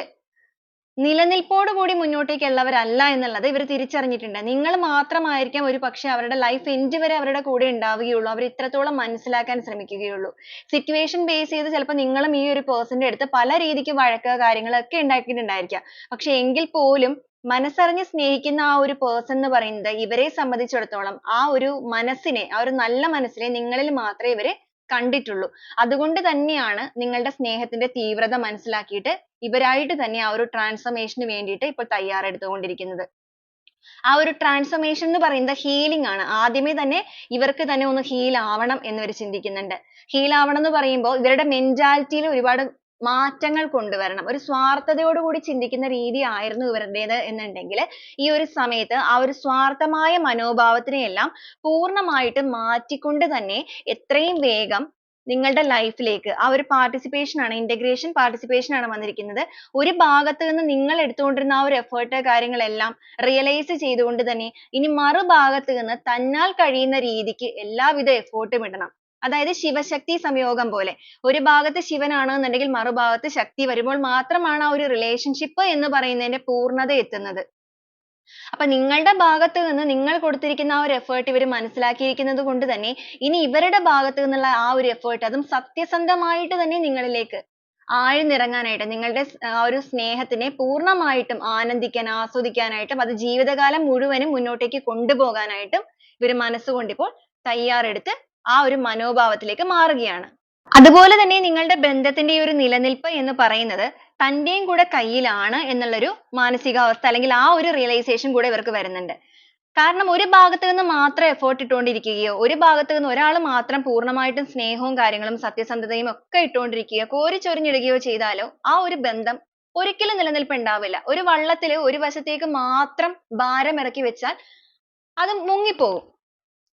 നിലനിൽപ്പോടു കൂടി മുന്നോട്ടേക്കുള്ളവരല്ല എന്നുള്ളത് ഇവർ തിരിച്ചറിഞ്ഞിട്ടുണ്ട്. നിങ്ങൾ മാത്രമായിരിക്കാം ഒരുപക്ഷേ അവരുടെ life end വരെ അവരുടെ കൂടെ ഉണ്ടാവുകയുള്ളൂ. അവർ ഇത്രത്തോളം മനസ്സിലാക്കാൻ ശ്രമിക്കുകയുള്ളൂ. situation base ചെയ്ത് ചിലപ്പോൾ നിങ്ങളും ഈ ഒരു person ന്റെ അടുത്ത് പല രീതിക്ക് വഴക്ക് കാര്യങ്ങളൊക്കെ ഉണ്ടാക്കിയിട്ടുണ്ടായിരിക്കാം. പക്ഷേ എങ്കിൽ പോലും മനസ്സറിഞ്ഞ് സ്നേഹിക്കുന്ന ആ ഒരു person എന്ന് പറയുന്നത് ഇവരെ സംബന്ധിച്ചിടത്തോളം ആ ഒരു മനസ്സിനെ, ആ ഒരു നല്ല മനസ്സിനെ നിങ്ങളിൽ മാത്രമേ ഇവർ കണ്ടിട്ടുള്ളൂ. അതുകൊണ്ട് തന്നെയാണ് നിങ്ങളുടെ സ്നേഹത്തിന്റെ തീവ്രത മനസ്സിലാക്കിയിട്ട് ഇവരായിട്ട് തന്നെ ആ ഒരു transformation ന് വേണ്ടിയിട്ട് ഇപ്പോൾ തയ്യാറെടുത്തുകൊണ്ടിരിക്കുന്നത്. ആ ഒരു transformation എന്ന് പറയുന്നത് healing ആണ്. ആദ്യമേ തന്നെ ഇവർക്ക് തന്നെ ഒന്ന് heal ആവണം എന്ന് ഇവർ ചിന്തിക്കുന്നുണ്ട്. heal ആവണം എന്ന് പറയുമ്പോൾ ഇവരുടെ mentality ൽ ഒരുപാട് മാറ്റങ്ങൾ കൊണ്ടുവരണം. ഒരു സ്വാർത്ഥതയോട് കൂടി ചിന്തിക്കുന്ന രീതി ആയിരുന്നു ഇവരുടേത് എന്നുണ്ടെങ്കിൽ ഈ ഒരു സമയത്ത് ആ ഒരു സ്വാർത്ഥമായ മനോഭാവത്തിനെയെല്ലാം പൂർണ്ണമായിട്ട് മാറ്റിക്കൊണ്ട് തന്നെ എത്രയും വേഗം നിങ്ങളുടെ life ലേക്ക് ആ ഒരു participation ആണ്, integration participation ആണ് വന്നിരിക്കുന്നത്. ഒരു ഭാഗത്ത് നിന്ന് നിങ്ങൾ എടുത്തുകൊണ്ടിരുന്ന ആ ഒരു effort കാര്യങ്ങളെല്ലാം realize ചെയ്തുകൊണ്ട് തന്നെ ഇനി മറുഭാഗത്ത് നിന്ന് തന്നാൽ കഴിയുന്ന രീതിക്ക് എല്ലാവിധ effort ഉം ഇടണം. അതായത് ശിവശക്തി സംയോഗം പോലെ. ഒരു ഭാഗത്ത് ശിവനാണെന്നുണ്ടെങ്കിൽ മറുഭാഗത്ത് ശക്തി വരുമ്പോൾ മാത്രമാണ് ആ ഒരു relationship എന്ന് പറയുന്നതിന്റെ പൂർണ്ണത എത്തുന്നത്. അപ്പൊ നിങ്ങളുടെ ഭാഗത്ത് നിന്ന് നിങ്ങൾ കൊടുത്തിരിക്കുന്ന ആ ഒരു effort ഇവർ മനസ്സിലാക്കിയിരിക്കുന്നത് കൊണ്ട് തന്നെ ഇനി ഇവരുടെ ഭാഗത്ത് നിന്നുള്ള ആ ഒരു effort അതും സത്യസന്ധമായിട്ട് തന്നെ നിങ്ങളിലേക്ക് ആഴ്ന്നിറങ്ങാനായിട്ട് നിങ്ങളുടെ ആ ഒരു സ്നേഹത്തിനെ പൂർണ്ണമായിട്ടും ആനന്ദിക്കാൻ, ആസ്വദിക്കാനായിട്ടും അത് ജീവിതകാലം മുഴുവനും മുന്നോട്ടേക്ക് കൊണ്ടുപോകാനായിട്ടും ഇവർ മനസ്സുകൊണ്ട് ഇപ്പോൾ തയ്യാറെടുത്ത് ആ ഒരു മനോഭാവത്തിലേക്ക് മാറുകയാണ്. അതുപോലെ തന്നെ നിങ്ങളുടെ ബന്ധത്തിന്റെ ഈ ഒരു നിലനിൽപ്പ് എന്ന് പറയുന്നത് തന്റെയും കൂടെ കയ്യിലാണ് എന്നുള്ളൊരു മാനസികാവസ്ഥ അല്ലെങ്കിൽ ആ ഒരു realization കൂടെ ഇവർക്ക് വരുന്നുണ്ട്. കാരണം ഒരു ഭാഗത്ത് നിന്ന് മാത്രം effort ഇട്ടുകൊണ്ടിരിക്കുകയോ ഒരു ഭാഗത്ത് നിന്ന് ഒരാൾ മാത്രം പൂർണ്ണമായിട്ടും സ്നേഹവും കാര്യങ്ങളും സത്യസന്ധതയും ഒക്കെ ഇട്ടുകൊണ്ടിരിക്കുകയോ കോരിച്ചൊരിഞ്ഞിടുകയോ ചെയ്താലോ ആ ഒരു ബന്ധം ഒരിക്കലും നിലനിൽപ്പ് ഉണ്ടാവില്ല. ഒരു വള്ളത്തിൽ ഒരു വശത്തേക്ക് മാത്രം ഭാരം ഇറക്കി വെച്ചാൽ അത് മുങ്ങിപ്പോകും.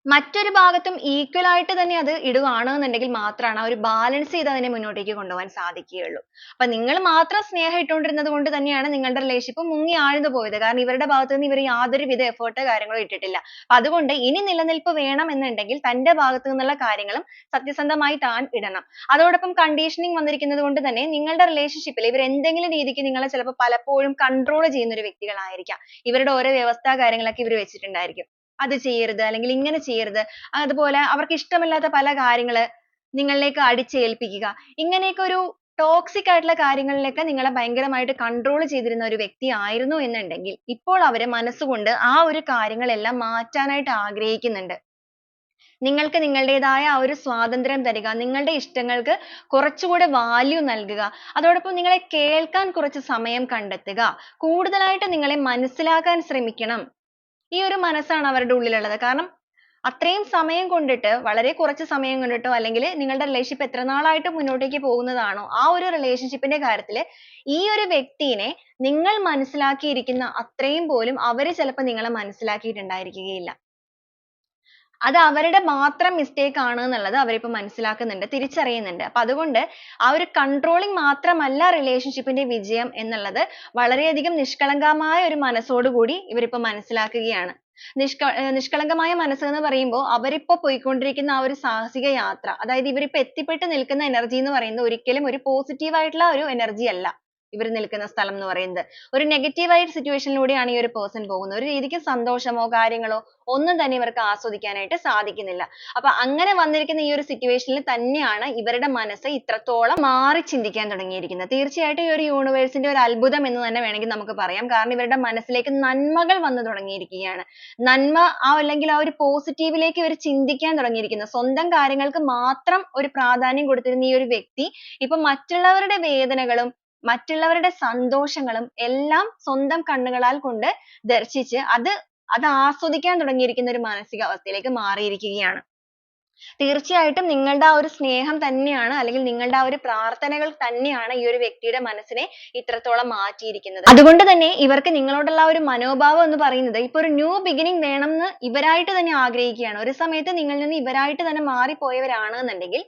മറ്റൊരു ഭാഗത്തും equal ആയിട്ട് തന്നെ അത് ഇടുകയാണെന്നുണ്ടെങ്കിൽ മാത്രമാണ് ആ ഒരു balance ചെയ്ത് അതിനെ മുന്നോട്ടേക്ക് കൊണ്ടുപോകാൻ സാധിക്കുകയുള്ളൂ. അപ്പൊ നിങ്ങൾ മാത്രം സ്നേഹം ഇട്ടുകൊണ്ടിരുന്നത് കൊണ്ട് തന്നെയാണ് നിങ്ങളുടെ relationship മുങ്ങി ആഴ്ന്നു പോയത്. കാരണം ഇവരുടെ ഭാഗത്ത് നിന്ന് ഇവർ യാതൊരുവിധ effort കാര്യങ്ങളും ഇട്ടിട്ടില്ല. അപ്പൊ അതുകൊണ്ട് ഇനി നിലനിൽപ്പ് വേണം എന്നുണ്ടെങ്കിൽ തന്റെ ഭാഗത്ത് നിന്നുള്ള കാര്യങ്ങളും സത്യസന്ധമായി താൻ ഇടണം. അതോടൊപ്പം conditioning വന്നിരിക്കുന്നത് കൊണ്ട് തന്നെ നിങ്ങളുടെ relationship ൽ ഇവർ എന്തെങ്കിലും രീതിക്ക് നിങ്ങളെ ചിലപ്പോൾ പലപ്പോഴും control ചെയ്യുന്ന ഒരു വ്യക്തികളായിരിക്കാം. ഇവരുടെ ഓരോ വ്യവസ്ഥ കാര്യങ്ങളൊക്കെ ഇവർ വെച്ചിട്ടുണ്ടായിരിക്കും. അത് ചെയ്യരുത് അല്ലെങ്കിൽ ഇങ്ങനെ ചെയ്യരുത്. അതുപോലെ അവർക്ക് ഇഷ്ടമില്ലാത്ത പല കാര്യങ്ങൾ നിങ്ങളിലേക്ക് അടിച്ചേൽപ്പിക്കുക. ഇങ്ങനെയൊക്കെ ഒരു toxic ആയിട്ടുള്ള കാര്യങ്ങളിലേക്ക് നിങ്ങളെ ഭയങ്കരമായിട്ട് control ചെയ്തിരുന്ന ഒരു വ്യക്തി ആയിരുന്നു എന്നുണ്ടെങ്കിൽ ഇപ്പോൾ അവർ മനസ്സുകൊണ്ട് ആ ഒരു കാര്യങ്ങളെല്ലാം മാറ്റാനായിട്ട് ആഗ്രഹിക്കുന്നുണ്ട്. നിങ്ങൾക്ക് നിങ്ങളുടേതായ ആ ഒരു സ്വാതന്ത്ര്യം തരിക, നിങ്ങളുടെ ഇഷ്ടങ്ങൾക്ക് കുറച്ചുകൂടെ value നൽകുക, അതോടൊപ്പം നിങ്ങളെ കേൾക്കാൻ കുറച്ച് സമയം കണ്ടെത്തുക, കൂടുതലായിട്ട് നിങ്ങളെ മനസ്സിലാക്കാൻ ശ്രമിക്കണം. ഈ ഒരു മനസ്സാണ് അവരുടെ ഉള്ളിലുള്ളത്. കാരണം അത്രയും സമയം കൊണ്ടിട്ട് വളരെ കുറച്ച് സമയം കൊണ്ടിട്ടോ അല്ലെങ്കിൽ നിങ്ങളുടെ relationship എത്ര നാളായിട്ട് മുന്നോട്ടേക്ക് പോകുന്നതാണോ ആ ഒരു relationship ന്റെ കാര്യത്തിൽ ഈ ഒരു വ്യക്തിനെ നിങ്ങൾ മനസ്സിലാക്കിയിരിക്കുന്ന അത്രയും പോലും അവർ ചിലപ്പോൾ നിങ്ങളെ മനസ്സിലാക്കിയിട്ടുണ്ടായിരിക്കുകയില്ല. അത് അവരുടെ മാത്രം mistake ആണ് എന്നുള്ളത് അവരിപ്പോ മനസ്സിലാക്കുന്നുണ്ട്, തിരിച്ചറിയുന്നുണ്ട്. അപ്പൊ അതുകൊണ്ട് ആ ഒരു controlling മാത്രമല്ല relationship ന്റെ വിജയം എന്നുള്ളത് വളരെയധികം നിഷ്കളങ്കമായ ഒരു മനസ്സോടുകൂടി ഇവരിപ്പോ മനസ്സിലാക്കുകയാണ്. നിഷ്കളങ്കമായ മനസ്സ് എന്ന് പറയുമ്പോൾ അവരിപ്പോ പോയിക്കൊണ്ടിരിക്കുന്ന ആ ഒരു സാഹസിക യാത്ര, അതായത് ഇവരിപ്പോ എത്തിപ്പെട്ട് നിൽക്കുന്ന energy എന്ന് പറയുന്നത് ഒരിക്കലും ഒരു positive ആയിട്ടുള്ള ഒരു energy അല്ല. ഇവർ നിൽക്കുന്ന സ്ഥലം എന്ന് പറയുന്നത് ഒരു നെഗറ്റീവ് ആയ സിറ്റുവേഷനിലൂടെയാണ് ഈ ഒരു പേഴ്സൺ പോകുന്നത്. ഒരു രീതിക്ക് സന്തോഷമോ കാര്യങ്ങളോ ഒന്നും തന്നെ ഇവർക്ക് ആസ്വദിക്കാനായിട്ട് സാധിക്കുന്നില്ല. അപ്പൊ അങ്ങനെ വന്നിരിക്കുന്ന ഈ ഒരു സിറ്റുവേഷനിൽ തന്നെയാണ് ഇവരുടെ മനസ്സ് ഇത്രത്തോളം മാറി ചിന്തിക്കാൻ തുടങ്ങിയിരിക്കുന്നത്. തീർച്ചയായിട്ടും ഈ ഒരു യൂണിവേഴ്സിന്റെ ഒരു അത്ഭുതം എന്ന് തന്നെ വേണമെങ്കിൽ നമുക്ക് പറയാം. കാരണം ഇവരുടെ മനസ്സിലേക്ക് നന്മകൾ വന്നു തുടങ്ങിയിരിക്കുകയാണ്. നന്മ അല്ലെങ്കിൽ ആ ഒരു പോസിറ്റീവിലേക്ക് ഇവർ ചിന്തിക്കാൻ തുടങ്ങിയിരിക്കുന്നു. സ്വന്തം കാര്യങ്ങൾക്ക് മാത്രം ഒരു പ്രാധാന്യം കൊടുത്തിരുന്ന ഈ ഒരു വ്യക്തി ഇപ്പൊ മറ്റുള്ളവരുടെ വേദനകളും മറ്റുള്ളവരുടെ സന്തോഷങ്ങളും എല്ലാം സ്വന്തം കണ്ണുകളാൽ കൊണ്ട് ദർശിച്ച് അത് ആസ്വദിക്കാൻ തുടങ്ങിയിരിക്കുന്ന ഒരു മാനസികാവസ്ഥയിലേക്ക് മാറിയിരിക്കുകയാണ്. തീർച്ചയായിട്ടും നിങ്ങളുടെ ആ ഒരു സ്നേഹം തന്നെയാണ് അല്ലെങ്കിൽ നിങ്ങളുടെ ആ ഒരു പ്രാർത്ഥനകൾ തന്നെയാണ് ഈ ഒരു വ്യക്തിയുടെ മനസ്സിനെ ഇത്രത്തോളം മാറ്റിയിരിക്കുന്നത്. അതുകൊണ്ട് തന്നെ ഇവർക്ക് നിങ്ങളോടുള്ള ആ ഒരു മനോഭാവം എന്ന് പറയുന്നത് ഇപ്പൊ ഒരു ന്യൂ ബിഗിനിങ് വേണമെന്ന് ഇവരായിട്ട് തന്നെ ആഗ്രഹിക്കുകയാണ്. ഒരു സമയത്ത് നിങ്ങളിൽ നിന്ന് ഇവരായിട്ട് തന്നെ മാറിപ്പോയവരാണ് എന്നുണ്ടെങ്കിൽ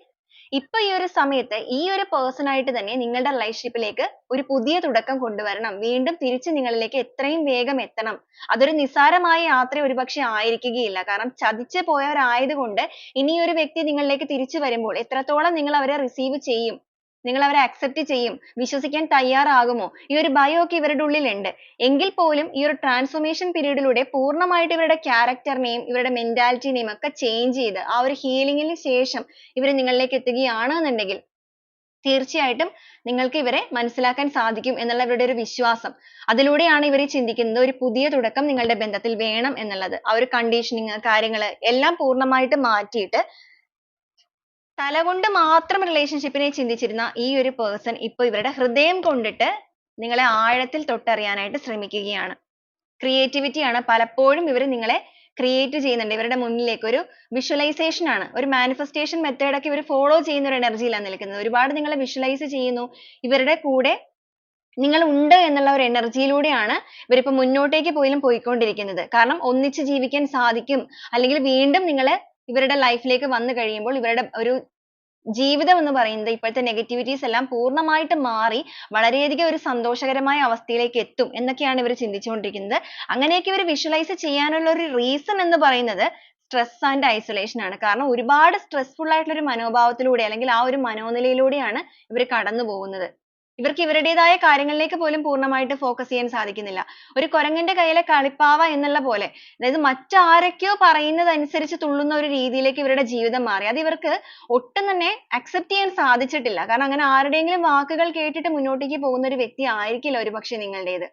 ഇപ്പൊ ഈ ഒരു സമയത്ത് ഈ ഒരു person ആയിട്ട് തന്നെ നിങ്ങളുടെ relationship ലേക്ക് ഒരു പുതിയ തുടക്കം കൊണ്ടുവരണം. വീണ്ടും തിരിച്ച് നിങ്ങളിലേക്ക് എത്രയും വേഗം എത്തണം. അതൊരു നിസ്സാരമായ യാത്ര ഒരുപക്ഷെ ആയിരിക്കുകയില്ല. കാരണം ചതിച്ചു പോയവരായതുകൊണ്ട് ഇനി ഈ ഒരു വ്യക്തി നിങ്ങളിലേക്ക് തിരിച്ചു വരുമ്പോൾ എത്രത്തോളം നിങ്ങൾ അവരെ receive ചെയ്യും, നിങ്ങൾ അവരെ accept ചെയ്യും, വിശ്വസിക്കാൻ തയ്യാറാകുമോ? ഈ ഒരു ഭയമൊക്കെ ഇവരുടെ ഉള്ളിലുണ്ട്. എങ്കിൽ പോലും ഈ ഒരു transformation period ലൂടെ പൂർണ്ണമായിട്ട് ഇവരുടെ character നെയും ഇവരുടെ mentality നെയും ഒക്കെ change ചെയ്ത് ആ ഒരു healing ന് ശേഷം ഇവർ നിങ്ങളിലേക്ക് എത്തുകയാണ് എന്നുണ്ടെങ്കിൽ തീർച്ചയായിട്ടും നിങ്ങൾക്ക് ഇവരെ മനസ്സിലാക്കാൻ സാധിക്കും എന്നുള്ള ഇവരുടെ ഒരു വിശ്വാസം. അതിലൂടെയാണ് ഇവർ ചിന്തിക്കുന്നത് ഒരു പുതിയ തുടക്കം നിങ്ങളുടെ ബന്ധത്തിൽ വേണം എന്നുള്ളത്. ആ ഒരു conditioning കാര്യങ്ങൾ എല്ലാം പൂർണ്ണമായിട്ട് മാറ്റിയിട്ട് തലകൊണ്ട് മാത്രം relationship നെ ചിന്തിച്ചിരുന്ന ഈ ഒരു person ഇപ്പൊ ഇവരുടെ ഹൃദയം കൊണ്ടിട്ട് നിങ്ങളെ ആഴത്തിൽ തൊട്ടറിയാനായിട്ട് ശ്രമിക്കുകയാണ്. creativity ആണ് പലപ്പോഴും ഇവർ നിങ്ങളെ create ചെയ്യുന്നുണ്ട്. ഇവരുടെ മുന്നിലേക്ക് ഒരു visualization ആണ്, ഒരു manifestation method ഒക്കെ ഇവർ follow ചെയ്യുന്ന ഒരു energy യിലാണ് നിൽക്കുന്നത്. ഒരുപാട് നിങ്ങളെ visualize ചെയ്യുന്നു. ഇവരുടെ കൂടെ നിങ്ങൾ ഉണ്ട് എന്നുള്ള ഒരു energy യിലൂടെയാണ് ഇവരിപ്പോ മുന്നോട്ടേക്ക് പോലും പോയിക്കൊണ്ടിരിക്കുന്നത്. കാരണം ഒന്നിച്ച് ജീവിക്കാൻ സാധിക്കും, അല്ലെങ്കിൽ വീണ്ടും നിങ്ങളെ ഇവരുടെ life ലേക്ക് വന്നു കഴിയുമ്പോൾ ഇവരുടെ ഒരു ജീവിതം എന്ന് പറയുന്നത് ഇപ്പോഴത്തെ negativities എല്ലാം പൂർണ്ണമായിട്ട് മാറി വളരെയധികം ഒരു സന്തോഷകരമായ അവസ്ഥയിലേക്ക് എത്തും എന്നൊക്കെയാണ് ഇവർ ചിന്തിച്ചുകൊണ്ടിരിക്കുന്നത്. അങ്ങനെയൊക്കെ ഇവർ visualize ചെയ്യാനുള്ള ഒരു reason എന്ന് പറയുന്നത് stress and isolation ആണ്. കാരണം ഒരുപാട് stressful ആയിട്ടുള്ള ഒരു മനോഭാവത്തിലൂടെ അല്ലെങ്കിൽ ആ ഒരു മനോനിലയിലൂടെയാണ് ഇവർ കടന്നു പോകുന്നത്. ഇവർക്ക് ഇവരുടേതായ കാര്യങ്ങളിലേക്ക് പോലും പൂർണ്ണമായിട്ട് focus ചെയ്യാൻ സാധിക്കുന്നില്ല. ഒരു കുരങ്ങന്റെ കയ്യിലെ കളിപ്പാവ എന്നുള്ള പോലെ, അതായത് മറ്റാരൊക്കെയോ പറയുന്നത് അനുസരിച്ച് തുള്ളുന്ന ഒരു രീതിയിലേക്ക് ഇവരുടെ ജീവിതം മാറി. അത് ഇവർക്ക് ഒട്ടും തന്നെ accept ചെയ്യാൻ സാധിച്ചിട്ടില്ല. കാരണം അങ്ങനെ ആരുടെയെങ്കിലും വാക്കുകൾ കേട്ടിട്ട് മുന്നോട്ടേക്ക് പോകുന്ന ഒരു വ്യക്തി ആയിരിക്കില്ല ഒരുപക്ഷെ നിങ്ങളുടേത്.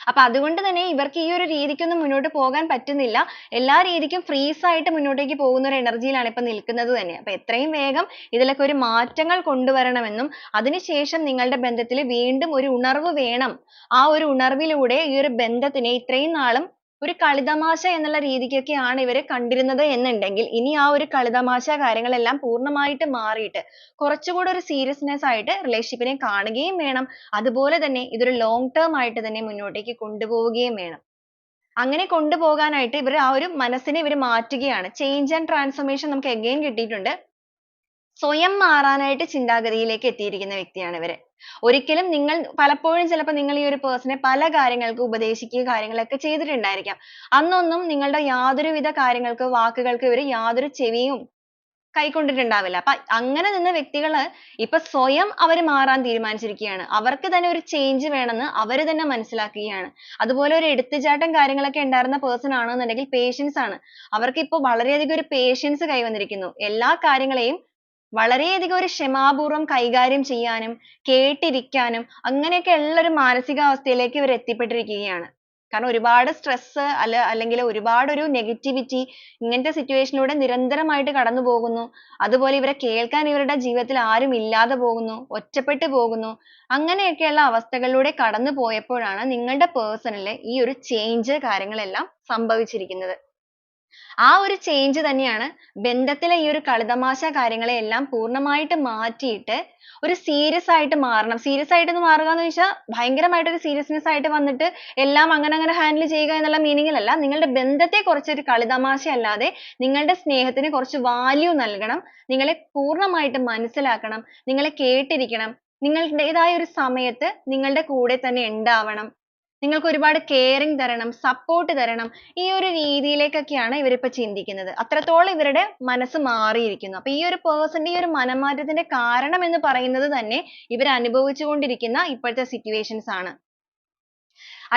അപ്പൊ അതുകൊണ്ട് തന്നെ ഇവർക്ക് ഈ ഒരു രീതിക്കൊന്നും മുന്നോട്ട് പോകാൻ പറ്റുന്നില്ല. എല്ലാ രീതിക്കും freeze ആയിട്ട് മുന്നോട്ടേക്ക് പോകുന്ന ഒരു energy യിലാണ് ഇപ്പൊ നിൽക്കുന്നത് തന്നെ. അപ്പൊ എത്രയും വേഗം ഇതിലൊക്കെ ഒരു മാറ്റങ്ങൾ കൊണ്ടുവരണമെന്നും അതിനുശേഷം നിങ്ങളുടെ ബന്ധത്തിൽ വീണ്ടും ഒരു ഉണർവ് വേണം. ആ ഒരു ഉണർവിലൂടെ ഈ ഒരു ബന്ധത്തിനെ ഇത്രയും നാളും ഒരു കളിതമാശ എന്നുള്ള രീതിക്കൊക്കെയാണ് ഇവർ കണ്ടിരുന്നത് എന്നുണ്ടെങ്കിൽ ഇനി ആ ഒരു കളിതമാശ കാര്യങ്ങളെല്ലാം പൂർണ്ണമായിട്ട് മാറിയിട്ട് കുറച്ചുകൂടി ഒരു seriousness ആയിട്ട് relationship നെ കാണുകയും വേണം. അതുപോലെ തന്നെ ഇതൊരു long term ആയിട്ട് തന്നെ മുന്നോട്ടേക്ക് കൊണ്ടുപോവുകയും വേണം. അങ്ങനെ കൊണ്ടുപോകാനായിട്ട് ഇവർ ആ ഒരു മനസ്സിനെ ഇവർ മാറ്റുകയാണ്. change and transformation നമുക്ക് again കിട്ടിയിട്ടുണ്ട്. സ്വയം മാറാനായിട്ട് ചിന്താഗതിയിലേക്ക് എത്തിയിരിക്കുന്ന വ്യക്തിയാണ് ഇവര്. ഒരിക്കലും നിങ്ങൾ പലപ്പോഴും ചിലപ്പോൾ നിങ്ങൾ ഈ ഒരു person നെ പല കാര്യങ്ങൾക്ക് ഉപദേശിക്കുക കാര്യങ്ങളൊക്കെ ചെയ്തിട്ടുണ്ടായിരിക്കാം. അന്നൊന്നും നിങ്ങളുടെ യാതൊരുവിധ കാര്യങ്ങൾക്ക് വാക്കുകൾക്ക് ഇവർ യാതൊരു ചെവിയും കൈക്കൊണ്ടിട്ടുണ്ടാവില്ല. അപ്പൊ അങ്ങനെ നിന്ന വ്യക്തികള് ഇപ്പൊ സ്വയം അവർ മാറാൻ തീരുമാനിച്ചിരിക്കുകയാണ്. അവർക്ക് തന്നെ ഒരു change വേണമെന്ന് അവർ തന്നെ മനസ്സിലാക്കുകയാണ്. അതുപോലെ ഒരു എടുത്തുചാട്ടം കാര്യങ്ങളൊക്കെ ഉണ്ടായിരുന്ന person ആണെന്നുണ്ടെങ്കിൽ patience ആണ്. അവർക്ക് ഇപ്പൊ വളരെയധികം ഒരു patience കൈവന്നിരിക്കുന്നു. എല്ലാ കാര്യങ്ങളെയും വളരെയധികം ഒരു ക്ഷമാപൂർവം കൈകാര്യം ചെയ്യാനും കേട്ടിരിക്കാനും അങ്ങനെയൊക്കെ ഉള്ള ഒരു മാനസികാവസ്ഥയിലേക്ക് ഇവർ എത്തിപ്പെട്ടിരിക്കുകയാണ്. കാരണം ഒരുപാട് stress അല്ലെങ്കിൽ ഒരുപാട് ഒരു negativity ഇങ്ങനത്തെ situation ലൂടെ നിരന്തരമായിട്ട് കടന്നു പോകുന്നു. അതുപോലെ ഇവരെ കേൾക്കാൻ ഇവരുടെ ജീവിതത്തിൽ ആരും ഇല്ലാതെ പോകുന്നു, ഒറ്റപ്പെട്ടു പോകുന്നു. അങ്ങനെയൊക്കെയുള്ള അവസ്ഥകളിലൂടെ കടന്നു പോയപ്പോഴാണ് നിങ്ങളുടെ person ൽ ഈ ഒരു change കാര്യങ്ങളെല്ലാം സംഭവിച്ചിരിക്കുന്നത്. ആ ഒരു ചേഞ്ച് തന്നെയാണ് ബന്ധത്തിലെ ഈ ഒരു കളിതമാശ കാര്യങ്ങളെ എല്ലാം പൂർണ്ണമായിട്ട് മാറ്റിയിട്ട് ഒരു സീരിയസ് ആയിട്ട് മാറണം. സീരിയസ് ആയിട്ട് മാറുക എന്ന് വെച്ചാൽ ഭയങ്കരമായിട്ട് ഒരു സീരിയസ്നെസ് ആയിട്ട് വന്നിട്ട് എല്ലാം അങ്ങനെ ഹാൻഡിൽ ചെയ്യുക എന്നുള്ള മീനിങ്ങിലല്ല. നിങ്ങളുടെ ബന്ധത്തെ കുറച്ചൊരു കളിതമാശ അല്ലാതെ നിങ്ങളുടെ സ്നേഹത്തിന് കുറച്ച് വാല്യൂ നൽകണം. നിങ്ങളെ പൂർണ്ണമായിട്ട് മനസ്സിലാക്കണം. നിങ്ങളെ കേട്ടിരിക്കണം. നിങ്ങളുടേതായ ഒരു സമയത്ത് നിങ്ങളുടെ കൂടെ തന്നെ ഉണ്ടാവണം. നിങ്ങൾക്ക് ഒരുപാട് കെയറിങ് തരണം, സപ്പോർട്ട് തരണം. ഈ ഒരു രീതിയിലേക്കൊക്കെയാണ് ഇവരിപ്പോ ചിന്തിക്കുന്നത്. അത്രത്തോളം ഇവരുടെ മനസ്സ് മാറിയിരിക്കുന്നു. അപ്പൊ ഈ ഒരു പേഴ്സന്റെ ഈ ഒരു മനംമാറ്റത്തിന്റെ കാരണം എന്ന് പറയുന്നത് തന്നെ ഇവർ അനുഭവിച്ചുകൊണ്ടിരിക്കുന്ന ഇപ്പോഴത്തെ സിറ്റുവേഷൻസ് ആണ്.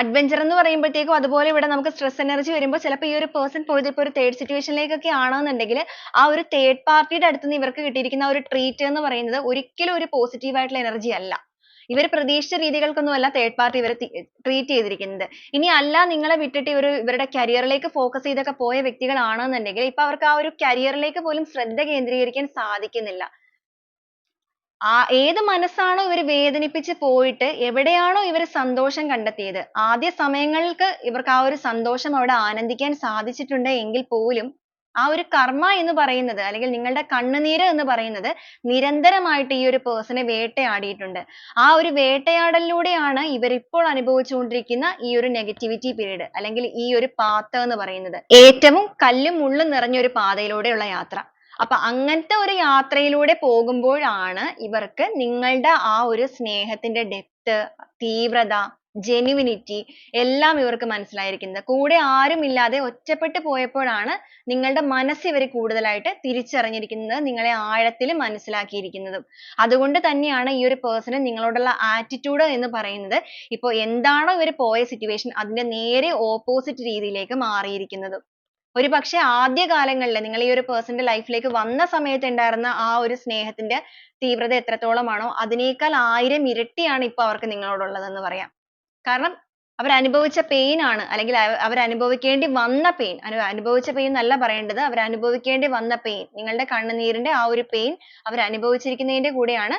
അഡ്വഞ്ചർ എന്ന് പറയുമ്പോഴത്തേക്കും അതുപോലെ ഇവിടെ നമുക്ക് സ്ട്രെസ് എനർജി വരുമ്പോൾ ചിലപ്പോൾ ഈ ഒരു പേഴ്സൺ പോയത് ഇപ്പോൾ ഒരു തേർഡ് സിറ്റുവേഷനിലേക്കൊക്കെ ആണെന്നുണ്ടെങ്കിൽ ആ ഒരു തേർഡ് പാർട്ടിയുടെ അടുത്ത് നിന്ന് ഇവർക്ക് കിട്ടിയിരിക്കുന്ന ആ ഒരു ട്രീറ്റ് എന്ന് പറയുന്നത് ഒരിക്കലും ഒരു പോസിറ്റീവ് ആയിട്ടുള്ള എനർജി അല്ല. ഇവർ പ്രതീക്ഷിച്ച രീതികൾക്കൊന്നുമല്ല തേർഡ് പാർട്ടി ഇവരെ ട്രീറ്റ് ചെയ്തിരിക്കുന്നത്. ഇനി അല്ല നിങ്ങളെ വിട്ടിട്ട് ഇവരുടെ കരിയറിലേക്ക് ഫോക്കസ് ചെയ്തൊക്കെ പോയ വ്യക്തികളാണെന്നുണ്ടെങ്കിൽ ഇപ്പൊ അവർക്ക് ആ ഒരു കരിയറിലേക്ക് പോലും ശ്രദ്ധ കേന്ദ്രീകരിക്കാൻ സാധിക്കുന്നില്ല. ഏത് മനസ്സാണോ ഇവർ വേദനിപ്പിച്ച് പോയിട്ട് എവിടെയാണോ ഇവർ സന്തോഷം കണ്ടെത്തിയത്, ആദ്യ സമയങ്ങൾക്ക് ഇവർക്ക് ആ ഒരു സന്തോഷം അവിടെ ആനന്ദിക്കാൻ സാധിച്ചിട്ടുണ്ട് എങ്കിൽ പോലും ആ ഒരു കർമ്മ എന്ന് പറയുന്നത് അല്ലെങ്കിൽ നിങ്ങളുടെ കണ്ണുനീര് എന്ന് പറയുന്നത് നിരന്തരമായിട്ട് ഈ ഒരു പേഴ്സണെ വേട്ടയാടിയിട്ടുണ്ട്. ആ ഒരു വേട്ടയാടലിലൂടെയാണ് ഇവർ ഇപ്പോൾ അനുഭവിച്ചുകൊണ്ടിരിക്കുന്ന ഈ ഒരു നെഗറ്റിവിറ്റി പീരീഡ് അല്ലെങ്കിൽ ഈ ഒരു പാത്ത് എന്ന് പറയുന്നത്. ഏറ്റവും കല്ലും മുള്ളും നിറഞ്ഞ ഒരു പാതയിലൂടെയുള്ള യാത്ര. അപ്പൊ അങ്ങനത്തെ ഒരു യാത്രയിലൂടെ പോകുമ്പോഴാണ് ഇവർക്ക് നിങ്ങളുടെ ആ ഒരു സ്നേഹത്തിന്റെ ഡെപ്ത്, തീവ്രത, ജെനുവിനിറ്റി എല്ലാം ഇവർക്ക് മനസ്സിലായിരിക്കുന്നത്. കൂടെ ആരുമില്ലാതെ ഒറ്റപ്പെട്ടു പോയപ്പോഴാണ് നിങ്ങളുടെ മനസ്സ് ഇവർ കൂടുതലായിട്ട് തിരിച്ചറിഞ്ഞിരിക്കുന്നത്, നിങ്ങളെ ആഴത്തിൽ മനസ്സിലാക്കിയിരിക്കുന്നതും. അതുകൊണ്ട് തന്നെയാണ് ഈ ഒരു പേഴ്സണ് നിങ്ങളോടുള്ള ആറ്റിറ്റ്യൂഡ് എന്ന് പറയുന്നത് ഇപ്പോൾ എന്താണോ ഇവർ പോയ സിറ്റുവേഷൻ അതിന്റെ നേരെ ഓപ്പോസിറ്റ് രീതിയിലേക്ക് മാറിയിരിക്കുന്നതും. ഒരുപക്ഷെ ആദ്യ കാലങ്ങളിൽ നിങ്ങൾ ഈ ഒരു പേഴ്സന്റെ ലൈഫിലേക്ക് വന്ന സമയത്ത് ഉണ്ടായിരുന്ന ആ ഒരു സ്നേഹത്തിന്റെ തീവ്രത എത്രത്തോളമാണോ അതിനേക്കാൾ 1000 ഇരട്ടിയാണ് ഇപ്പൊ അവർക്ക് നിങ്ങളോടുള്ളതെന്ന് പറയാം. കാരണം അവർ അനുഭവിച്ച പെയിൻ ആണ് അല്ലെങ്കിൽ അവർ അനുഭവിക്കേണ്ടി വന്ന പെയിൻ, അനുഭവിച്ച പെയിൻ എന്നല്ല പറയേണ്ടത്, അവർ അനുഭവിക്കേണ്ടി വന്ന പെയിൻ, നിങ്ങളുടെ കണ്ണുനീരിന്റെ ആ ഒരു പെയിൻ അവർ അനുഭവിച്ചിരിക്കുന്നതിന്റെ കൂടെയാണ്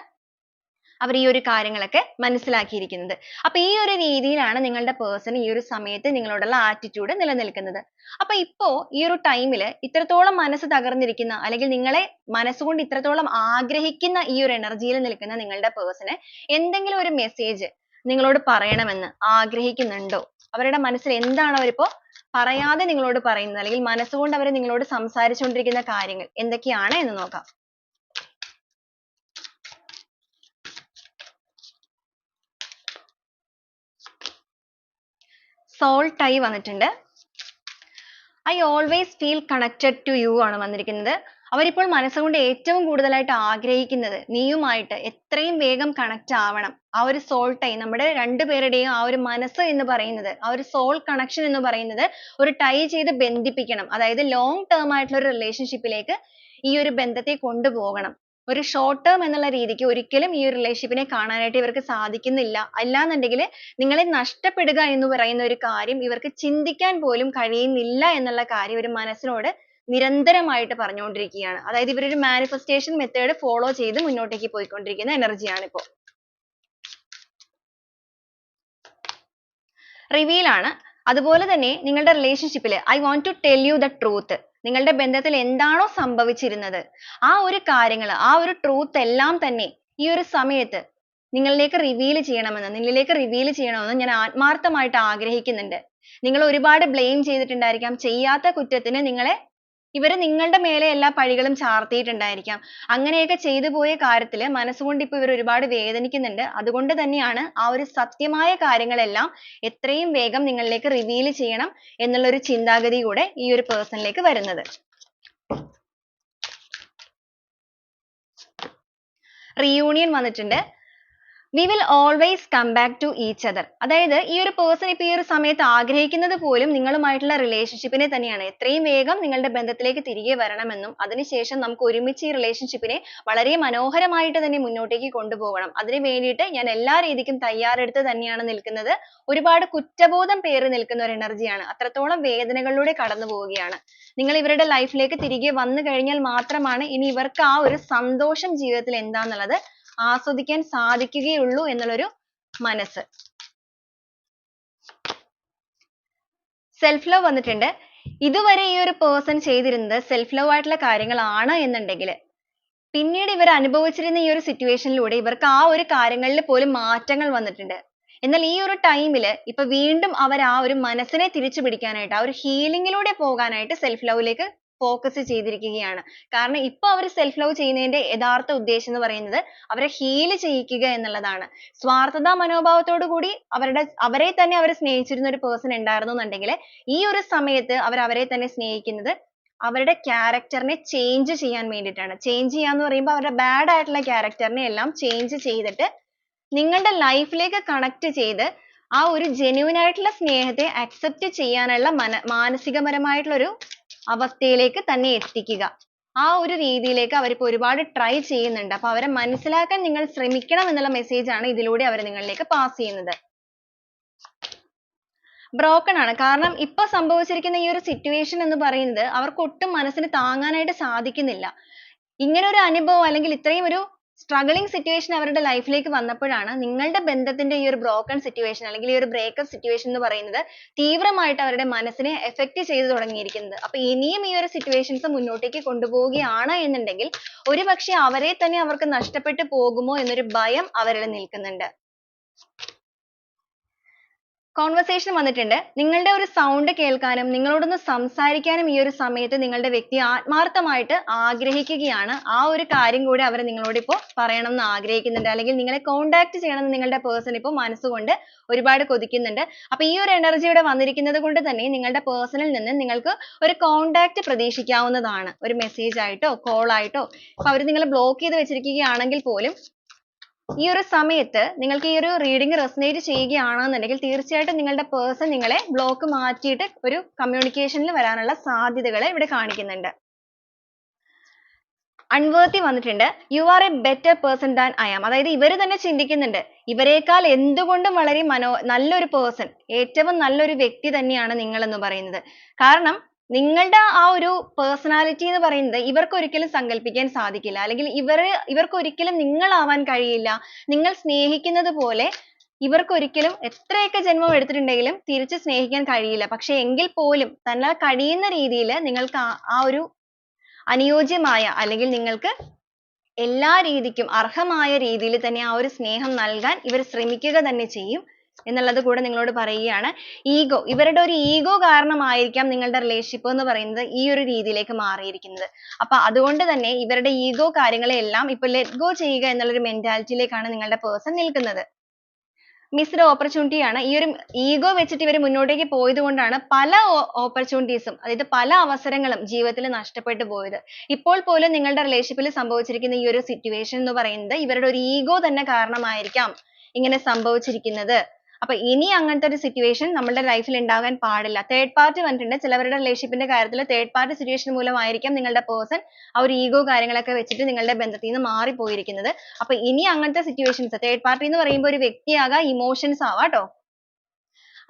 അവർ ഈ ഒരു കാര്യങ്ങളൊക്കെ മനസ്സിലാക്കിയിരിക്കുന്നത്. അപ്പൊ ഈ ഒരു രീതിയിലാണ് നിങ്ങളുടെ പേഴ്സൺ ഈ ഒരു സമയത്ത് നിങ്ങളോടുള്ള ആറ്റിറ്റ്യൂഡ് നിലനിൽക്കുന്നത്. അപ്പൊ ഇപ്പോ ഈ ഒരു ടൈമിൽ ഇത്രത്തോളം മനസ്സ് തകർന്നിരിക്കുന്ന അല്ലെങ്കിൽ നിങ്ങളെ മനസ്സുകൊണ്ട് ഇത്രത്തോളം ആഗ്രഹിക്കുന്ന ഈ ഒരു എനർജിയിൽ നിൽക്കുന്ന നിങ്ങളുടെ പേഴ്സണ് എന്തെങ്കിലും ഒരു മെസ്സേജ് നിങ്ങളോട് പറയണമെന്ന് ആഗ്രഹിക്കുന്നുണ്ടോ? അവരുടെ മനസ്സിൽ എന്താണ് അവരിപ്പോ പറയാതെ നിങ്ങളോട് പറയുന്നത് അല്ലെങ്കിൽ മനസ്സുകൊണ്ട് അവർ നിങ്ങളോട് സംസാരിച്ചുകൊണ്ടിരിക്കുന്ന കാര്യങ്ങൾ എന്തൊക്കെയാണ് എന്ന് നോക്കാം. സോൾ ടൈ വന്നിട്ടുണ്ട്. I always feel connected to you ആണ് വന്നിരിക്കുന്നത്. അവരിപ്പോൾ മനസ്സുകൊണ്ട് ഏറ്റവും കൂടുതലായിട്ട് ആഗ്രഹിക്കുന്നത് നീയുമായിട്ട് എത്രയും വേഗം കണക്ട് ആവണം. ആ ഒരു സോൾ ടൈ നമ്മുടെ രണ്ടുപേരുടെയും ആ ഒരു മനസ്സ് എന്ന് പറയുന്നത് ആ ഒരു സോൾ കണക്ഷൻ എന്ന് പറയുന്നത് ഒരു ടൈ ചെയ്ത് ബന്ധിപ്പിക്കണം. അതായത് ലോങ് ടേം ആയിട്ടുള്ള ഒരു റിലേഷൻഷിപ്പിലേക്ക് ഈ ഒരു ബന്ധത്തെ കൊണ്ടുപോകണം. ഒരു ഷോർട്ട് ടേം എന്നുള്ള രീതിക്ക് ഒരിക്കലും ഈ ഒരു റിലേഷൻഷിപ്പിനെ കാണാനായിട്ട് ഇവർക്ക് സാധിക്കുന്നില്ല. അല്ലാന്നുണ്ടെങ്കിൽ നിങ്ങളെ നഷ്ടപ്പെടുക എന്ന് പറയുന്ന ഒരു കാര്യം ഇവർക്ക് ചിന്തിക്കാൻ പോലും കഴിയുന്നില്ല എന്നുള്ള കാര്യം ഇവർ മനസ്സിനോട് നിരന്തരമായിട്ട് പറഞ്ഞുകൊണ്ടിരിക്കുകയാണ്. അതായത് ഇവരൊരു മാനിഫെസ്റ്റേഷൻ മെത്തേഡ് ഫോളോ ചെയ്ത് മുന്നോട്ടേക്ക് പോയിക്കൊണ്ടിരിക്കുന്ന എനർജിയാണ് ഇപ്പോൾ. റിവീൽ ആണ്. അതുപോലെ തന്നെ നിങ്ങളുടെ റിലേഷൻഷിപ്പിൽ I want to tell you the truth, നിങ്ങളുടെ ബന്ധത്തിൽ എന്താണോ സംഭവിച്ചിരുന്നത് ആ ഒരു കാര്യങ്ങൾ ആ ഒരു ട്രൂത്ത് എല്ലാം തന്നെ ഈ ഒരു സമയത്ത് നിങ്ങളിലേക്ക് റിവീൽ ചെയ്യണമെന്ന് ഞാൻ ആത്മാർത്ഥമായിട്ട് ആഗ്രഹിക്കുന്നുണ്ട്. നിങ്ങൾ ഒരുപാട് ബ്ലെയിം ചെയ്തിട്ടുണ്ടായിരിക്കാം. ചെയ്യാത്ത കുറ്റത്തിന് ഇവർ നിങ്ങളുടെ മേലെ എല്ലാ പഴികളും ചാർത്തിയിട്ടുണ്ടായിരിക്കാം. അങ്ങനെയൊക്കെ ചെയ്തു പോയ കാര്യത്തിൽ മനസ്സുകൊണ്ട് ഇപ്പോൾ ഇവർ ഒരുപാട് വേദനിക്കുന്നുണ്ട്. അതുകൊണ്ട് തന്നെയാണ് ആ ഒരു സത്യമായ കാര്യങ്ങളെല്ലാം എത്രയും വേഗം നിങ്ങളിലേക്ക് റിവീൽ ചെയ്യണം എന്നുള്ള ഒരു ചിന്താഗതി കൂടെ ഈ ഒരു പേഴ്സണിലേക്ക് വരുന്നത്. റീയൂണിയൻ വന്നിട്ടുണ്ട്. We will always come back to each other. അതായത് ഈ ഒരു പേഴ്സൺ ഇപ്പോൾ ഈ ഒരു സമയത്ത് ആഗ്രഹിക്കുന്നത് പോലും നിങ്ങളുമായിട്ടുള്ള റിലേഷൻഷിപ്പിനെ തന്നെയാണ്. എത്രയും വേഗം നിങ്ങളുടെ ബന്ധത്തിലേക്ക് തിരികെ വരണമെന്നും അതിനുശേഷം നമുക്ക് ഒരുമിച്ച് ഈ റിലേഷൻഷിപ്പിനെ വളരെ മനോഹരമായിട്ട് തന്നെ മുന്നോട്ടേക്ക് കൊണ്ടുപോകണം. അതിനു വേണ്ടിയിട്ട് ഞാൻ എല്ലാ രീതിക്കും തയ്യാറെടുത്ത് തന്നെയാണ് നിൽക്കുന്നത്. ഒരുപാട് കുറ്റബോധം പേറി നിൽക്കുന്ന ഒരു എനർജിയാണ്. അത്രത്തോളം വേദനകളിലൂടെ കടന്നു പോവുകയാണ്. നിങ്ങൾ ഇവരുടെ ലൈഫിലേക്ക് തിരികെ വന്നു കഴിഞ്ഞാൽ മാത്രമാണ് ഇനി ഇവർക്ക് ആ ഒരു സന്തോഷം ജീവിതത്തിൽ എന്താന്നുള്ളത് ആസ്വദിക്കാൻ സാധിക്കുകയുള്ളൂ എന്നുള്ളൊരു മനസ്സ്. സെൽഫ് ലവ് വന്നിട്ടുണ്ട്. ഇതുവരെ ഈ ഒരു പേഴ്സൺ ചെയ്തിരുന്നത് സെൽഫ് ലവ് ആയിട്ടുള്ള കാര്യങ്ങളാണ് എന്നുണ്ടെങ്കിൽ പിന്നീട് ഇവർ അനുഭവിച്ചിരുന്ന ഈ ഒരു സിറ്റുവേഷനിലൂടെ ഇവർക്ക് ആ ഒരു കാര്യങ്ങളിൽ പോലും മാറ്റങ്ങൾ വന്നിട്ടുണ്ട്. എന്നാൽ ഈ ഒരു ടൈമിൽ ഇപ്പൊ വീണ്ടും അവർ ആ ഒരു മനസ്സിനെ തിരിച്ചു പിടിക്കാനായിട്ട് ആ ഒരു ഹീലിംഗിലൂടെ പോകാനായിട്ട് സെൽഫ് ലവിലേക്ക് ഫോക്കസ് ചെയ്തിരിക്കുകയാണ്. കാരണം ഇപ്പൊ അവർ സെൽഫ് ലവ് ചെയ്യുന്നതിന്റെ യഥാർത്ഥ ഉദ്ദേശം എന്ന് പറയുന്നത് അവരെ ഹീൽ ചെയ്യിക്കുക എന്നുള്ളതാണ്. സ്വാർത്ഥതാ മനോഭാവത്തോടു കൂടി അവരെ തന്നെ അവർ സ്നേഹിച്ചിരുന്ന ഒരു പേഴ്സൺ ഉണ്ടായിരുന്നു എന്നുണ്ടെങ്കിൽ ഈ ഒരു സമയത്ത് അവർ അവരെ തന്നെ സ്നേഹിക്കുന്നത് അവരുടെ ക്യാരക്ടറിനെ ചേഞ്ച് ചെയ്യാൻ വേണ്ടിയിട്ടാണ്. ചേഞ്ച് ചെയ്യാന്ന് പറയുമ്പോൾ അവരുടെ ബാഡ് ആയിട്ടുള്ള ക്യാരക്ടറിനെ എല്ലാം ചേഞ്ച് ചെയ്തിട്ട് നിങ്ങളുടെ ലൈഫിലേക്ക് കണക്ട് ചെയ്ത് ആ ഒരു ജെന്യൂൻ ആയിട്ടുള്ള സ്നേഹത്തെ അക്സെപ്റ്റ് ചെയ്യാനുള്ള മാനസികപരമായിട്ടുള്ള ഒരു അവസ്ഥയിലേക്ക് തന്നെ എത്തിക്കുക. ആ ഒരു രീതിയിലേക്ക് അവരിപ്പോ ഒരുപാട് ട്രൈ ചെയ്യുന്നുണ്ട്. അപ്പൊ അവരെ മനസ്സിലാക്കാൻ നിങ്ങൾ ശ്രമിക്കണം എന്നുള്ള മെസ്സേജ് ആണ് ഇതിലൂടെ അവർ നിങ്ങളിലേക്ക് പാസ് ചെയ്യുന്നത്. ബ്രോക്കൺ ആണ്. കാരണം ഇപ്പൊ സംഭവിച്ചിരിക്കുന്ന ഈ ഒരു സിറ്റുവേഷൻ എന്ന് പറയുന്നത് അവർക്ക് ഒട്ടും മനസ്സിന് താങ്ങാനായിട്ട് സാധിക്കുന്നില്ല. ഇങ്ങനെ ഒരു അനുഭവം അല്ലെങ്കിൽ ഇത്രയും ഒരു സ്ട്രഗിളിംഗ് സിറ്റുവേഷൻ അവരുടെ ലൈഫിലേക്ക് വന്നപ്പോഴാണ് നിങ്ങളുടെ ബന്ധത്തിന്റെ ഈ ഒരു ബ്രോക്കൺ സിറ്റുവേഷൻ അല്ലെങ്കിൽ ഈ ഒരു ബ്രേക്കപ്പ് സിറ്റുവേഷൻ എന്ന് പറയുന്നത് തീവ്രമായിട്ട് അവരുടെ മനസ്സിനെ എഫക്ട് ചെയ്തു തുടങ്ങിയിരിക്കുന്നത്. അപ്പൊ ഇനിയും ഈ ഒരു സിറ്റുവേഷൻസ് മുന്നോട്ടേക്ക് കൊണ്ടുപോവുകയാണ് എന്നുണ്ടെങ്കിൽ ഒരുപക്ഷെ അവരെ തന്നെ അവർക്ക് നഷ്ടപ്പെട്ടു പോകുമോ എന്നൊരു ഭയം അവരിൽ നിൽക്കുന്നുണ്ട്. കോൺവെർസേഷൻ വന്നിട്ടുണ്ട്. നിങ്ങളുടെ ഒരു സൗണ്ട് കേൾക്കാനും നിങ്ങളോടൊന്ന് സംസാരിക്കാനും ഈ ഒരു സമയത്ത് നിങ്ങളുടെ വ്യക്തി ആത്മാർത്ഥമായിട്ട് ആഗ്രഹിക്കുകയാണ്. ആ ഒരു കാര്യം കൂടി അവർ നിങ്ങളോട് ഇപ്പോൾ പറയണം എന്ന് ആഗ്രഹിക്കുന്നുണ്ട്. അല്ലെങ്കിൽ നിങ്ങളെ കോൺടാക്ട് ചെയ്യണം എന്ന് നിങ്ങളുടെ പേഴ്സൺ ഇപ്പോൾ മനസ്സുകൊണ്ട് ഒരുപാട് കൊതിക്കുന്നുണ്ട്. അപ്പൊ ഈ ഒരു എനർജി ഇവിടെ വന്നിരിക്കുന്നത് കൊണ്ട് തന്നെ നിങ്ങളുടെ പേഴ്സണിൽ നിന്ന് നിങ്ങൾക്ക് ഒരു കോൺടാക്ട് പ്രതീക്ഷിക്കാവുന്നതാണ്. ഒരു മെസ്സേജ് ആയിട്ടോ കോൾ ആയിട്ടോ. അപ്പൊ അവർ നിങ്ങളെ ബ്ലോക്ക് ചെയ്ത് വെച്ചിരിക്കുകയാണെങ്കിൽ പോലും ഈ ഒരു സമയത്ത് നിങ്ങൾക്ക് ഈ ഒരു റീഡിംഗ് റെസൊനേറ്റ് ചെയ്യുകയാണെന്നുണ്ടെങ്കിൽ തീർച്ചയായിട്ടും നിങ്ങളുടെ പേഴ്സൺ നിങ്ങളെ ബ്ലോക്ക് മാറ്റിയിട്ട് ഒരു കമ്മ്യൂണിക്കേഷനിൽ വരാനുള്ള സാധ്യതകൾ ഇവിടെ കാണിക്കുന്നുണ്ട്. അൺവർത്തി വന്നിട്ടുണ്ട്. You are a better person than I am. അതായത് ഇവർ തന്നെ ചിന്തിക്കുന്നുണ്ട് ഇവരെക്കാൾ എന്തുകൊണ്ടും വളരെ നല്ലൊരു പേഴ്സൺ, ഏറ്റവും നല്ലൊരു വ്യക്തി തന്നെയാണ് നിങ്ങൾ എന്ന് പറയുന്നത്. കാരണം നിങ്ങളുടെ ആ ഒരു പേഴ്സണാലിറ്റി എന്ന് പറയുന്നത് ഇവർക്ക് ഒരിക്കലും സങ്കല്പിക്കാൻ സാധിക്കില്ല. അല്ലെങ്കിൽ ഇവർക്ക് ഒരിക്കലും നിങ്ങളാവാൻ കഴിയില്ല. നിങ്ങൾ സ്നേഹിക്കുന്നത് പോലെ ഇവർക്ക് ഒരിക്കലും എത്രയൊക്കെ ജന്മം എടുത്തിട്ടുണ്ടെങ്കിലും തിരിച്ച് സ്നേഹിക്കാൻ കഴിയില്ല. പക്ഷെ എങ്കിൽ പോലും തന്നാൽ കഴിയുന്ന രീതിയിൽ നിങ്ങൾക്ക് ആ ഒരു അനുയോജ്യമായ അല്ലെങ്കിൽ നിങ്ങൾക്ക് എല്ലാ രീതിക്കും അർഹമായ രീതിയിൽ തന്നെ ആ ഒരു സ്നേഹം നൽകാൻ ഇവർ ശ്രമിക്കുക തന്നെ ചെയ്യും എന്നുള്ളത് കൂടെ നിങ്ങളോട് പറയുകയാണ്. ഈഗോ, ഇവരുടെ ഒരു ഈഗോ കാരണമായിരിക്കാം നിങ്ങളുടെ റിലേഷൻഷിപ്പ് എന്ന് പറയുന്നത് ഈ ഒരു രീതിയിലേക്ക് മാറിയിരിക്കുന്നത്. അപ്പൊ അതുകൊണ്ട് തന്നെ ഇവരുടെ ഈഗോ കാര്യങ്ങളെല്ലാം ഇപ്പൊ ലെറ്റ് ഗോ ചെയ്യുക എന്നുള്ള ഒരു മെന്റാലിറ്റിയിലേക്കാണ് നിങ്ങളുടെ പേഴ്സൺ നിൽക്കുന്നത്. മിസ്ഡ് ഓപ്പർച്യൂണിറ്റി ആണ്. ഈ ഒരു ഈഗോ വെച്ചിട്ട് ഇവർ മുന്നോട്ടേക്ക് പോയത് കൊണ്ടാണ് പല ഓപ്പർച്യൂണിറ്റീസും അതായത് പല അവസരങ്ങളും ജീവിതത്തിൽ നഷ്ടപ്പെട്ടു പോയത്. ഇപ്പോൾ പോലും നിങ്ങളുടെ റിലേഷൻഷിപ്പിൽ സംഭവിച്ചിരിക്കുന്ന ഈ ഒരു സിറ്റുവേഷൻ എന്ന് പറയുന്നത് ഇവരുടെ ഒരു ഈഗോ തന്നെ കാരണമായിരിക്കാം ഇങ്ങനെ സംഭവിച്ചിരിക്കുന്നത്. അപ്പൊ ഇനി അങ്ങനത്തെ ഒരു സിറ്റുവേഷൻ നമ്മുടെ ലൈഫിൽ ഉണ്ടാകാൻ പാടില്ല. തേർഡ് പാർട്ടി വന്നിട്ടുണ്ട്. ചിലവരുടെ റിലേഷൻഷിപ്പിന്റെ കാര്യത്തിൽ തേർഡ് പാർട്ടി സിറ്റുവേഷൻ മൂലമായിരിക്കാം നിങ്ങളുടെ പേഴ്സൺ ആ ഒരു ഈഗോ കാര്യങ്ങളൊക്കെ വെച്ചിട്ട് നിങ്ങളുടെ ബന്ധത്തിൽ നിന്ന് മാറിപ്പോയിരിക്കുന്നത്. അപ്പൊ ഇനി അങ്ങനത്തെ സിറ്റുവേഷൻസ്, തേർഡ് പാർട്ടി എന്ന് പറയുമ്പോൾ ഒരു വ്യക്തിയാകാം, ഇമോഷൻസ് ആവാം ട്ടോ.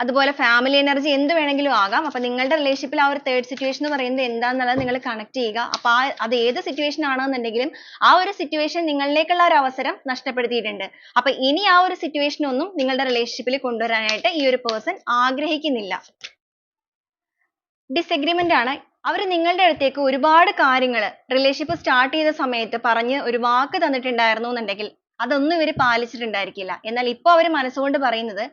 അതുപോലെ ഫാമിലി എനർജി എന്ത് വേണമെങ്കിലും ആകാം. അപ്പൊ നിങ്ങളുടെ റിലേഷൻഷിപ്പിൽ ആ ഒരു തേർഡ് സിറ്റുവേഷൻ എന്ന് പറയുന്നത് എന്താണെന്നുള്ളത് നിങ്ങൾ കണക്ട് ചെയ്യുക. അപ്പൊ അത് ഏത് സിറ്റുവേഷൻ ആണെന്നുണ്ടെങ്കിലും ആ ഒരു സിറ്റുവേഷൻ നിങ്ങളിലേക്കുള്ള ഒരു അവസരം നഷ്ടപ്പെടുത്തിയിട്ടുണ്ട്. അപ്പൊ ഇനി ആ ഒരു സിറ്റുവേഷൻ ഒന്നും നിങ്ങളുടെ റിലേഷൻഷിപ്പിൽ കൊണ്ടുവരാനായിട്ട് ഈ ഒരു പേഴ്സൺ ആഗ്രഹിക്കുന്നില്ല. ഡിസഗ്രിമെന്റ് ആണ്. അവർ നിങ്ങളുടെ അടുത്തേക്ക് ഒരുപാട് കാര്യങ്ങൾ റിലേഷൻഷിപ്പ് സ്റ്റാർട്ട് ചെയ്ത സമയത്ത് പറഞ്ഞ് ഒരു വാക്ക് തന്നിട്ടുണ്ടായിരുന്നു എന്നുണ്ടെങ്കിൽ അതൊന്നും ഇവർ പാലിച്ചിട്ടുണ്ടായിരിക്കില്ല. എന്നാൽ ഇപ്പൊ അവർ മനസ്സുകൊണ്ട് പറയുന്നത്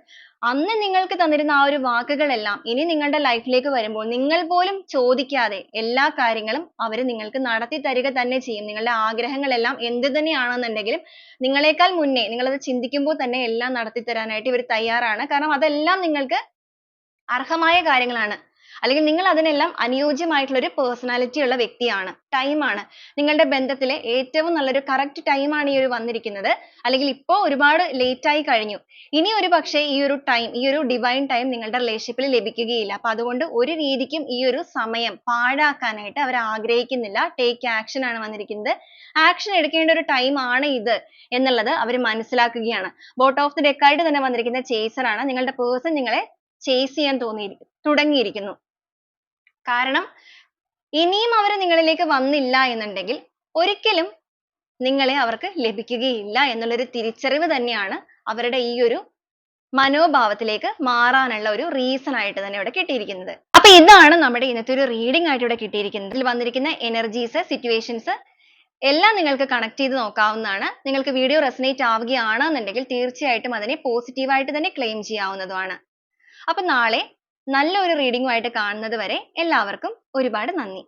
അന്ന് നിങ്ങൾക്ക് തന്നിരുന്ന ആ ഒരു വാക്കുകളെല്ലാം ഇനി നിങ്ങളുടെ ലൈഫിലേക്ക് വരുമ്പോൾ നിങ്ങൾ പോലും ചോദിക്കാതെ എല്ലാ കാര്യങ്ങളും അവർ നിങ്ങൾക്ക് നടത്തി തരിക തന്നെ ചെയ്യും. നിങ്ങളുടെ ആഗ്രഹങ്ങളെല്ലാം എന്ത് തന്നെയാണെന്നുണ്ടെങ്കിലും നിങ്ങളെക്കാൾ മുന്നേ നിങ്ങളത് ചിന്തിക്കുമ്പോൾ തന്നെ എല്ലാം നടത്തി തരാനായിട്ട് ഇവർ തയ്യാറാണ്. കാരണം അതെല്ലാം നിങ്ങൾക്ക് അർഹമായ കാര്യങ്ങളാണ്. അല്ലെങ്കിൽ നിങ്ങൾ അതിനെല്ലാം അനുയോജ്യമായിട്ടുള്ള ഒരു പേഴ്സണാലിറ്റി ഉള്ള വ്യക്തിയാണ്. ടൈം ആണ് നിങ്ങളുടെ ബന്ധത്തിലെ ഏറ്റവും നല്ലൊരു കറക്റ്റ് ടൈം ആണ് ഈ ഒരു വന്നിരിക്കുന്നത്. അല്ലെങ്കിൽ ഇപ്പോ ഒരുപാട് ലേറ്റ് ആയി കഴിഞ്ഞു. ഇനി ഒരു പക്ഷേ ഈ ഒരു ടൈം, ഈ ഒരു ഡിവൈൻ ടൈം നിങ്ങളുടെ റിലേഷൻഷിപ്പിൽ ലഭിക്കുകയില്ല. അപ്പൊ അതുകൊണ്ട് ഒരു രീതിക്കും ഈ ഒരു സമയം പാഴാക്കാനായിട്ട് അവർ ആഗ്രഹിക്കുന്നില്ല. ടേക്ക് ആക്ഷൻ ആണ് വന്നിരിക്കുന്നത്. ആക്ഷൻ എടുക്കേണ്ട ഒരു ടൈം ആണ് ഇത് എന്നുള്ളത് അവർ മനസ്സിലാക്കുകയാണ്. ബോട്ടം ഓഫ് ദി ഡെക്ക് ആയിട്ട് തന്നെ വന്നിരിക്കുന്ന ചേസർ ആണ്. നിങ്ങളുടെ പേഴ്സൺ നിങ്ങളെ ചേസ് ചെയ്യാൻ തുടങ്ങിയിരിക്കുന്നു. കാരണം ഇനിയും അവർ നിങ്ങളിലേക്ക് വന്നില്ല എന്നുണ്ടെങ്കിൽ ഒരിക്കലും നിങ്ങളെ അവർക്ക് ലഭിക്കുകയില്ല എന്നുള്ളൊരു തിരിച്ചറിവ് തന്നെയാണ് അവരുടെ ഈ ഒരു മനോഭാവത്തിലേക്ക് മാറാനുള്ള ഒരു റീസൺ ആയിട്ട് തന്നെ ഇവിടെ കിട്ടിയിരിക്കുന്നത്. അപ്പൊ ഇതാണ് നമ്മുടെ ഇന്നത്തെ ഒരു റീഡിംഗ് ആയിട്ട് ഇവിടെ കിട്ടിയിരിക്കുന്നത്. ഇതിൽ വന്നിരിക്കുന്ന എനർജീസ്, സിറ്റുവേഷൻസ് എല്ലാം നിങ്ങൾക്ക് കണക്ട് ചെയ്ത് നോക്കാവുന്നതാണ്. നിങ്ങൾക്ക് വീഡിയോ റെസനേറ്റ് ആവുകയാണെന്നുണ്ടെങ്കിൽ തീർച്ചയായിട്ടും അതിനെ പോസിറ്റീവ് ആയിട്ട് തന്നെ ക്ലെയിം ചെയ്യാവുന്നതുമാണ്. അപ്പൊ നാളെ നല്ല ഒരു റീഡിംഗുമായിട്ട് കാണുന്നത് വരെ എല്ലാവർക്കും ഒരുപാട് നന്ദി.